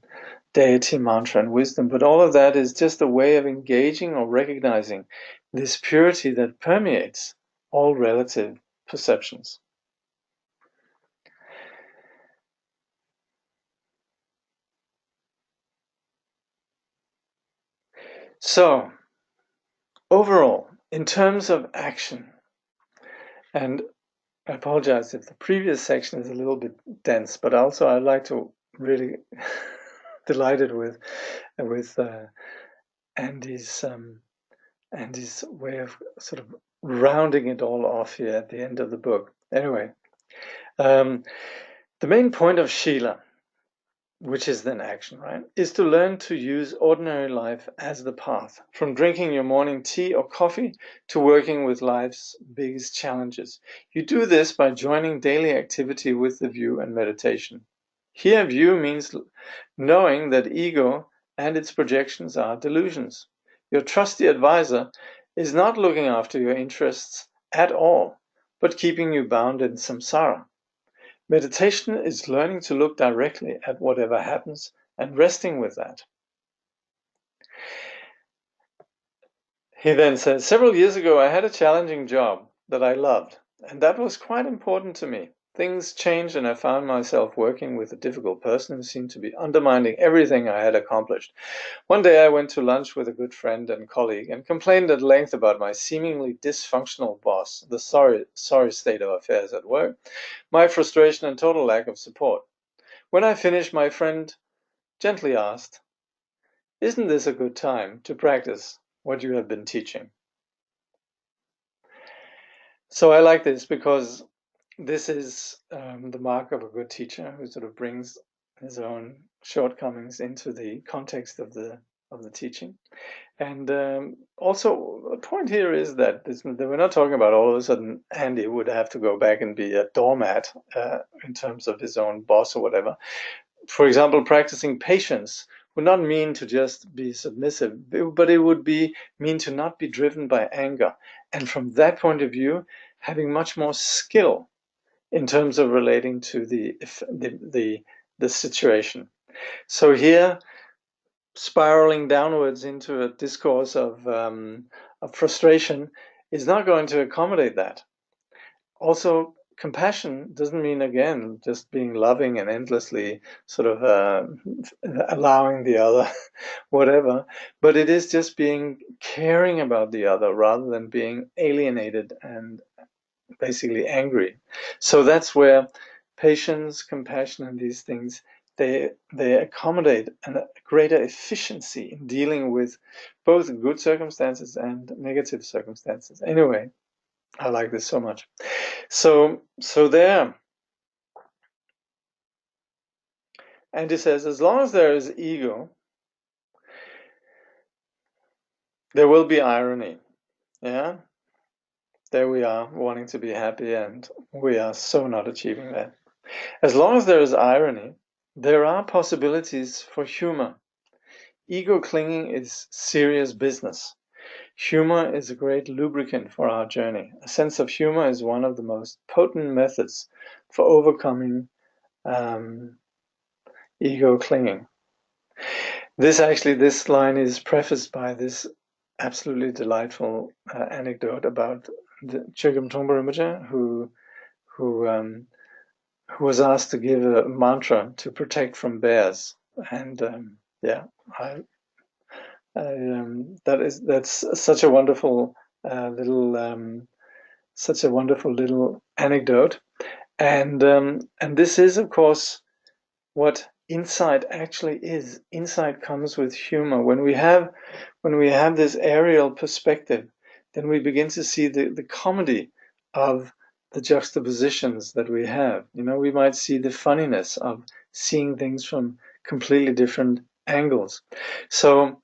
deity, mantra, and wisdom. But all of that is just a way of engaging or recognizing this purity that permeates all relative perceptions. So, overall, in terms of action, and I apologize if the previous section is a little bit dense, but also I'd like to really delighted with Andy's way of sort of rounding it all off here at the end of the book. Anyway, the main point of Shila, which is then action, right, is to learn to use ordinary life as the path, from drinking your morning tea or coffee to working with life's biggest challenges. You do this by joining daily activity with the view and meditation. Here, view means knowing that ego and its projections are delusions. Your trusty advisor is not looking after your interests at all, but keeping you bound in samsara. Meditation is learning to look directly at whatever happens and resting with that. He then says, several years ago I had a challenging job that I loved, and that was quite important to me. Things changed and I found myself working with a difficult person who seemed to be undermining everything I had accomplished. One day I went to lunch with a good friend and colleague and complained at length about my seemingly dysfunctional boss, the sorry state of affairs at work, my frustration and total lack of support. When I finished, my friend gently asked, "Isn't this a good time to practice what you have been teaching?" So I like this because this is the mark of a good teacher who sort of brings his own shortcomings into the context of the teaching. And also, a point here is that we're not talking about all of a sudden Andy would have to go back and be a doormat in terms of his own boss or whatever. For example, practicing patience would not mean to just be submissive, but it would mean to not be driven by anger. And from that point of view, having much more skill in terms of relating to the situation. So here, spiraling downwards into a discourse of frustration is not going to accommodate that. Also, compassion doesn't mean, again, just being loving and endlessly sort of allowing the other, whatever, but it is just being caring about the other rather than being alienated and basically angry. So that's where patience, compassion, and these things, they accommodate a greater efficiency in dealing with both good circumstances and negative circumstances. Anyway, I like this so much. So there, and he says, as long as there is ego, there will be irony. Yeah, there we are wanting to be happy, and we are so not achieving that. As long as there is irony, there are possibilities for humor. Ego clinging is serious business. Humor is a great lubricant for our journey. A sense of humor is one of the most potent methods for overcoming ego clinging. This line is prefaced by this absolutely delightful anecdote about the Chögyam Trungpa Rinpoche, who was asked to give a mantra to protect from bears, and that's such a wonderful little anecdote, and this is, of course, what insight actually is. Insight comes with humor. When we have this aerial perspective, then we begin to see the comedy of the juxtapositions that we have. We might see the funniness of seeing things from completely different angles. So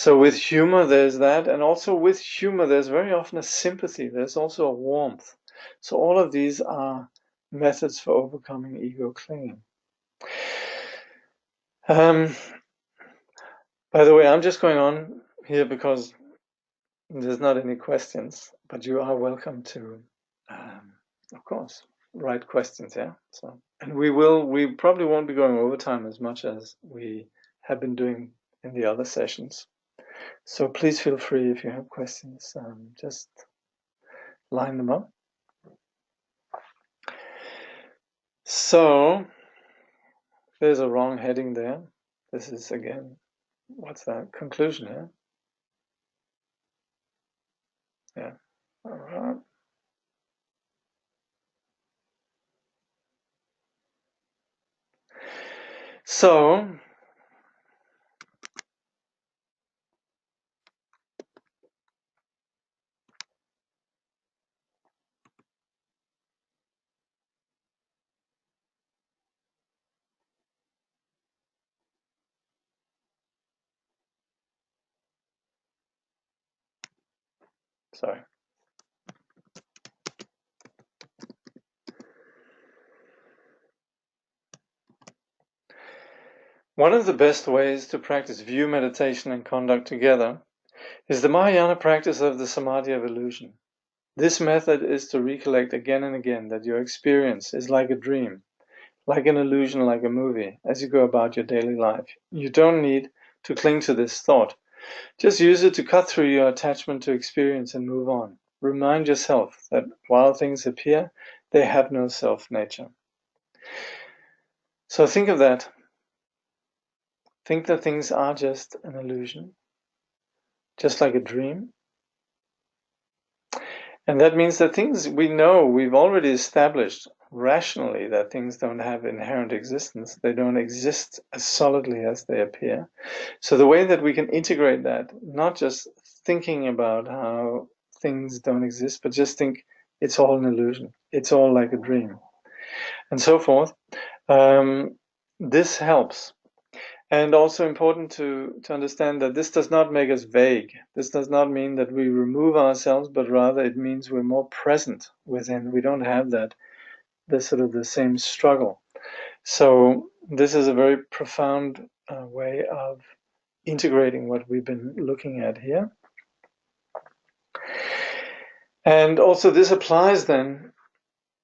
with humor there's that, and also with humor there's very often a sympathy. There's also a warmth. So all of these are methods for overcoming ego clinging. By the way, I'm just going on here because there's not any questions, but you are welcome to, of course, write questions. Yeah. So, and we probably won't be going over time as much as we have been doing in the other sessions. So please feel free, if you have questions, just line them up. So there's a wrong heading there. This is, again, what's that? Conclusion here. Yeah. All right. So Sorry. One of the best ways to practice view meditation and conduct together is the Mahayana practice of the samadhi of illusion. This method is to recollect again and again that your experience is like a dream, like an illusion, like a movie, as you go about your daily life. You don't need to cling to this thought. Just use it to cut through your attachment to experience and move on. Remind yourself that while things appear, they have no self-nature. So think of that. Think that things are just an illusion, just like a dream. And that means that things we know, we've already established rationally that things don't have inherent existence. They don't exist as solidly as they appear. So the way that we can integrate that, not just thinking about how things don't exist, but just think it's all an illusion. It's all like a dream. And so forth. This helps. And also important to understand that this does not make us vague. This does not mean that we remove ourselves, but rather it means we're more present within. We don't have the same struggle. So this is a very profound way of integrating what we've been looking at here. And also this applies then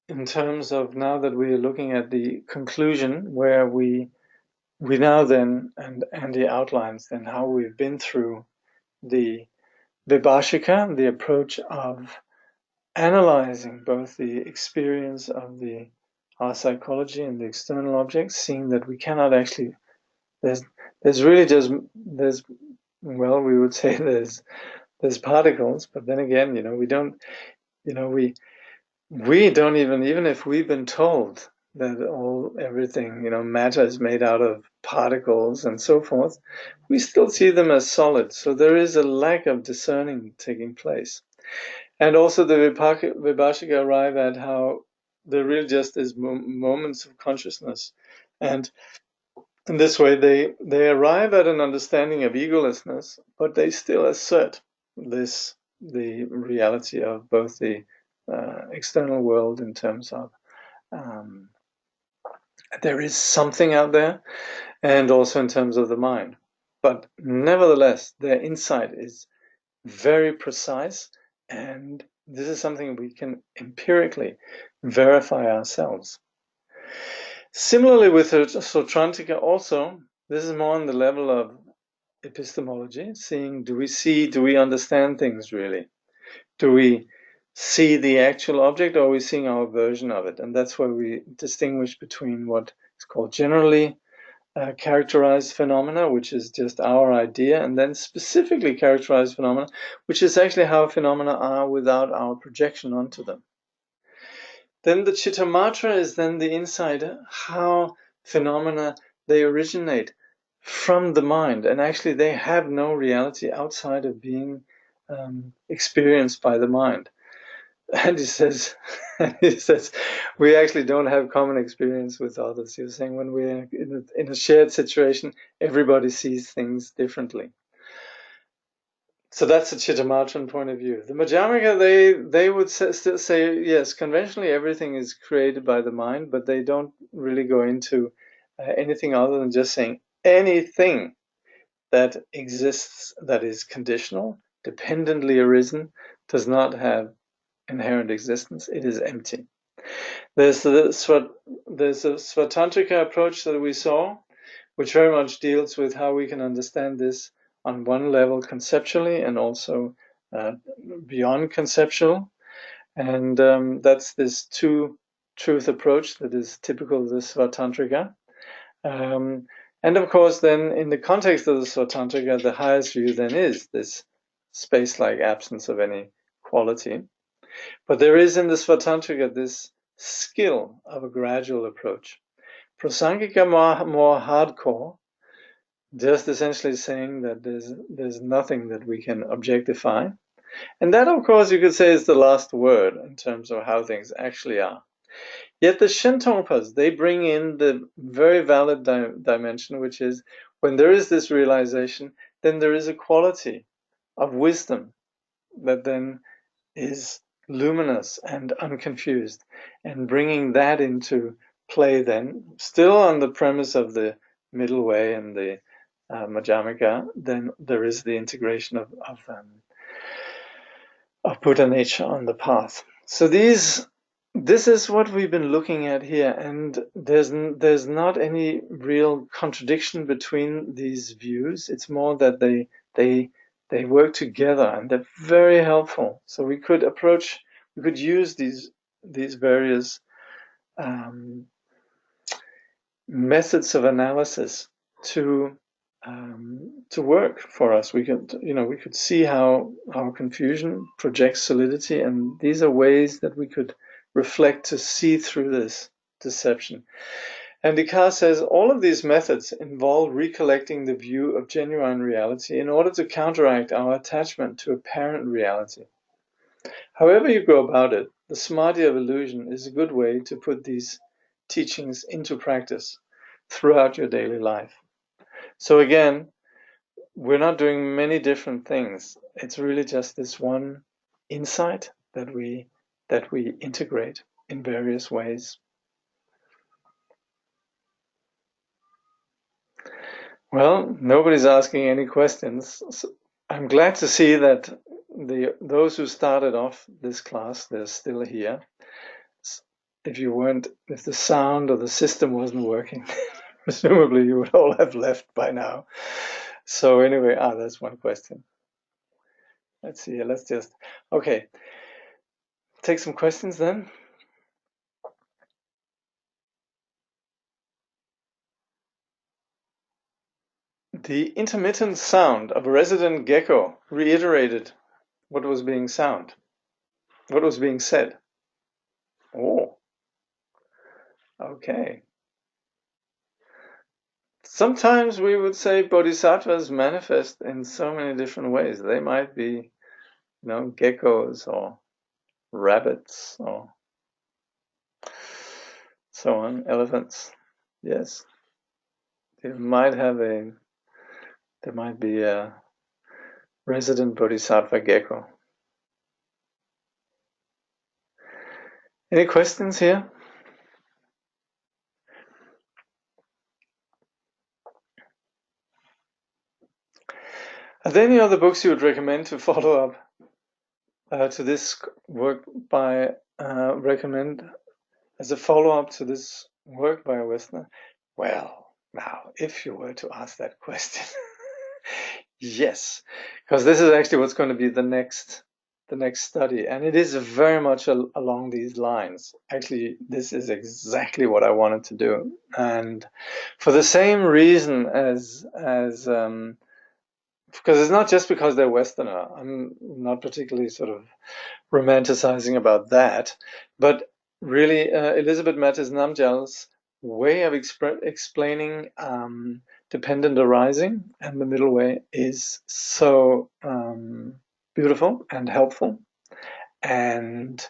in terms of now that we are looking at the conclusion where we now then, and Andy outlines then how we've been through the Vibhashika, the approach of analyzing both the experience of our psychology and the external objects, seeing that we cannot actually, there's really just, well, we would say there's particles, but then again, we don't, we don't even if we've been told that everything, matter is made out of particles and so forth, we still see them as solid. So there is a lack of discerning taking place. And also the Vibhashika arrive at how there really just is moments of consciousness. And in this way, they arrive at an understanding of egolessness, but they still assert the reality of both the external world in terms of there is something out there, and also in terms of the mind. But nevertheless, their insight is very precise, and this is something we can empirically verify ourselves. Similarly with the Sautrantika also, this is more on the level of epistemology, seeing do we understand things really? Do we see the actual object, or are we seeing our version of it? And that's where we distinguish between what is called generally characterized phenomena, which is just our idea, and then specifically characterized phenomena, which is actually how phenomena are without our projection onto them. Then the Chittamatra is then the insight how phenomena, they originate from the mind, and actually they have no reality outside of being experienced by the mind. And he says, we actually don't have common experience with others. He was saying when we're in a shared situation, everybody sees things differently. So that's the Chittamatran point of view. The Madhyamaka, they would still say, yes, conventionally everything is created by the mind, but they don't really go into anything other than just saying anything that exists that is conditional, dependently arisen, does not have inherent existence. It is empty. There's a Svatantrika approach that we saw, which very much deals with how we can understand this on one level conceptually and also beyond conceptual. And that's this two-truth approach that is typical of the Svatantrika. And of course, then in the context of the Svatantrika, the highest view then is this space-like absence of any quality. But there is in the Svatantrika this skill of a gradual approach. Prasangika more hardcore, just essentially saying that there's nothing that we can objectify. And that, of course, you could say is the last word in terms of how things actually are. Yet the Shentongpas, they bring in the very valid dimension, which is when there is this realization, then there is a quality of wisdom that then is luminous and unconfused, and bringing that into play then, still on the premise of the middle way and the Madhyamaka, then there is the integration of Buddha nature on the path. So this is what we've been looking at here, and there's not any real contradiction between these views. It's more that they work together, and they're very helpful. So we could use these various methods of analysis to work for us. We could see how our confusion projects solidity, and these are ways that we could reflect to see through this deception. And Karr says all of these methods involve recollecting the view of genuine reality in order to counteract our attachment to apparent reality. However you go about it, the samadhi of illusion is a good way to put these teachings into practice throughout your daily life. So again, we're not doing many different things. It's really just this one insight that we integrate in various ways. Well, nobody's asking any questions. So I'm glad to see that those who started off this class, they're still here. If the sound or the system wasn't working, presumably you would all have left by now. So anyway, that's one question. Let's see here. Okay. Take some questions then. The intermittent sound of a resident gecko reiterated what was being said. Oh, okay. Sometimes we would say bodhisattvas manifest in so many different ways. They might be, geckos or rabbits or so on, elephants. Yes. There might be a resident bodhisattva gecko. Any questions here? Are there any other books you would recommend to follow up to this work by recommend as a follow-up to this work by a Westerner? Well, now, if you were to ask that question, yes, because this is actually what's going to be the next study, and it is very much along these lines. Actually, this is exactly what I wanted to do, and for the same reason as because it's not just because they're Westerner. I'm not particularly sort of romanticizing about that, but really Elizabeth Mattes Namgyal's way of explaining dependent arising and the middle way is so beautiful and helpful, and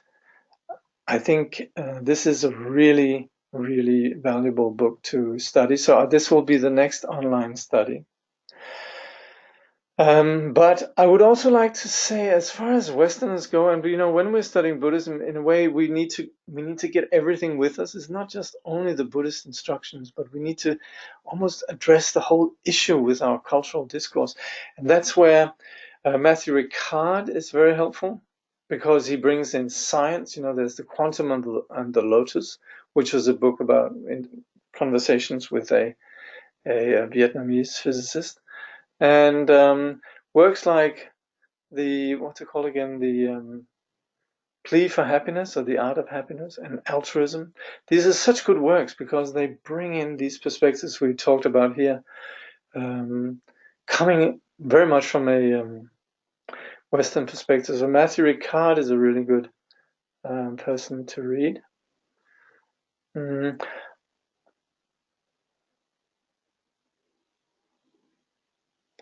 I think this is a really, really valuable book to study. So this will be the next online study. But I would also like to say, as far as Westerners go, and when we're studying Buddhism, in a way, we need to get everything with us. It's not just only the Buddhist instructions, but we need to almost address the whole issue with our cultural discourse, and that's where Matthew Ricard is very helpful, because he brings in science. There's the Quantum and the Lotus, which was a book about conversations with a Vietnamese physicist. And works like the Plea for Happiness or The Art of Happiness and Altruism. These are such good works because they bring in these perspectives we talked about here, coming very much from a Western perspective. So Matthew Ricard is a really good person to read.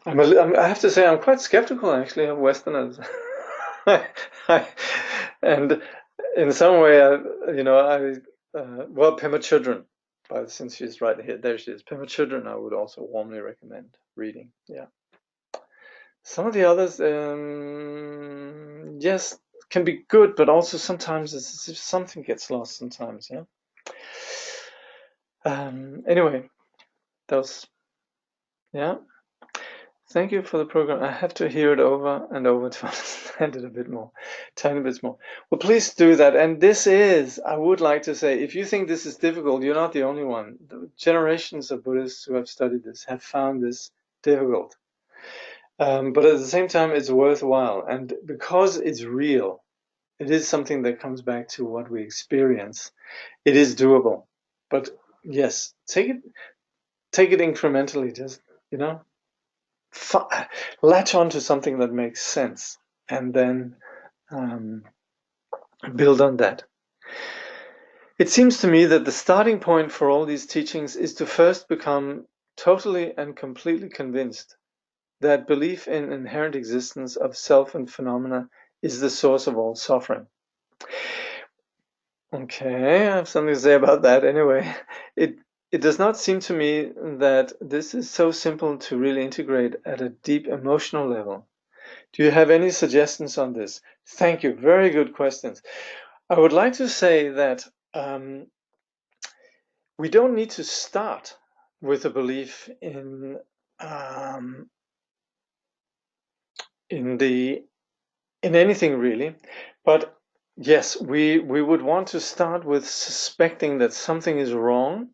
I have to say I'm quite skeptical actually of Westerners. And in some way, Pema Chodron, since she's right here, there she is. Pema Chodron, I would also warmly recommend reading. Yeah. Some of the others, yes, can be good, but also sometimes it's as if something gets lost sometimes. Yeah. Anyway, those. Yeah. Thank you for the program. I have to hear it over and over to understand it a bit more, tiny bit more. Well, please do that. And this is, I would like to say, if you think this is difficult, you're not the only one. The generations of Buddhists who have studied this have found this difficult. But at the same time, it's worthwhile. And because it's real, it is something that comes back to what we experience. It is doable. But yes, take it incrementally, just, latch on to something that makes sense and then build on that. It seems to me that the starting point for all these teachings is to first become totally and completely convinced that belief in inherent existence of self and phenomena is the source of all suffering. Okay, I have something to say about that anyway. It does not seem to me that this is so simple to really integrate at a deep emotional level. Do you have any suggestions on this? Thank you. Very good questions. I would like to say that we don't need to start with a belief in anything really, but yes, we would want to start with suspecting that something is wrong,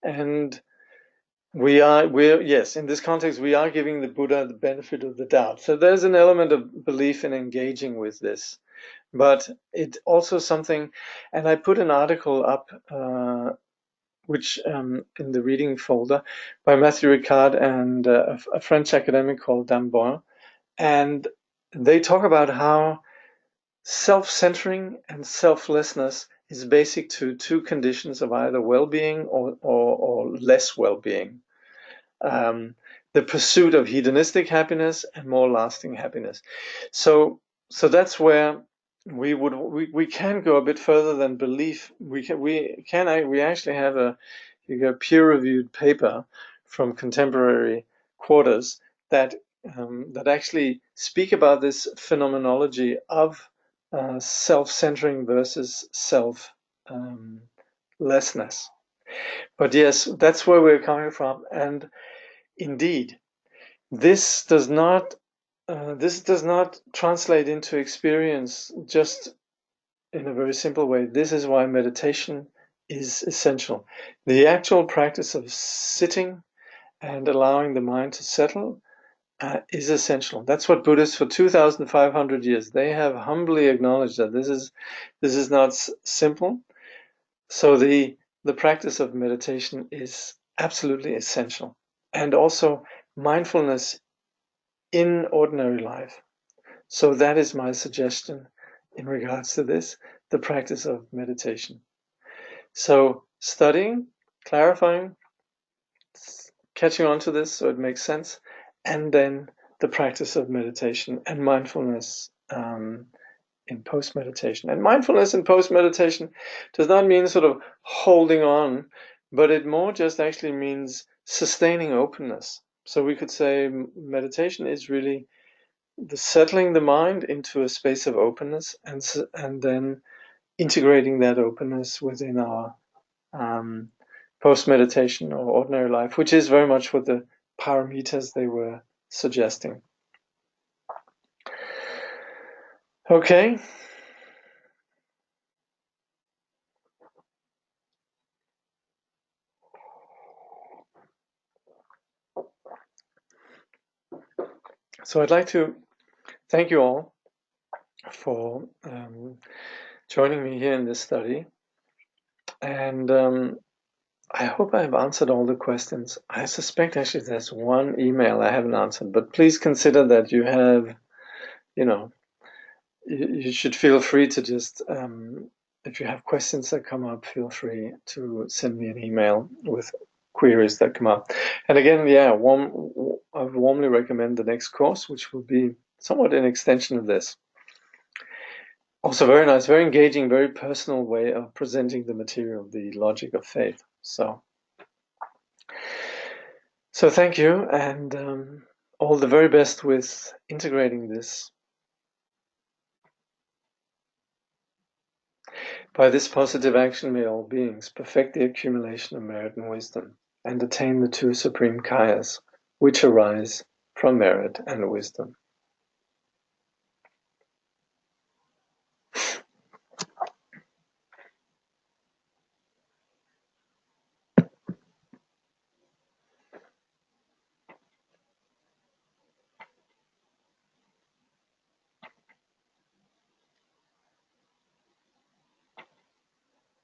and yes, in this context we are giving the Buddha the benefit of the doubt. So there's an element of belief in engaging with this. But it also something, and I put an article up, which in the reading folder by Matthew Ricard and a French academic called Dambon, and they talk about how self-centering and selflessness is basic to two conditions of either well-being or less well-being. The pursuit of hedonistic happiness and more lasting happiness. So that's where we can go a bit further than belief. We actually have a peer-reviewed paper from contemporary quarters that actually speak about this phenomenology of self-centering versus self-lessness. But yes, that's where we're coming from, and indeed, this does not translate into experience just in a very simple way. This is why meditation is essential. The actual practice of sitting and allowing the mind to settle is essential. That's what Buddhists for 2,500 years, they have humbly acknowledged that this is not simple. So the practice of meditation is absolutely essential. And also mindfulness in ordinary life. So that is my suggestion in regards to this, the practice of meditation. So studying, clarifying, catching on to this so it makes sense, and then the practice of meditation and mindfulness in post-meditation. And mindfulness in post-meditation does not mean sort of holding on, but it more just actually means sustaining openness. So we could say meditation is really the settling the mind into a space of openness, and then integrating that openness within our post-meditation or ordinary life, which is very much what the paramitas they were suggesting. Okay. So I'd like to thank you all for joining me here in this study. And I hope I have answered all the questions. I suspect actually there's one email I haven't answered, but please consider that you have, you should feel free to just, if you have questions that come up, feel free to send me an email with queries that come up. And again, I warmly recommend the next course, which will be somewhat an extension of this. Also very nice, very engaging, very personal way of presenting the material, the logic of faith. So thank you, and all the very best with integrating this By this positive action may all beings perfect the accumulation of merit and wisdom, and attain the two supreme kayas, which arise from merit and wisdom.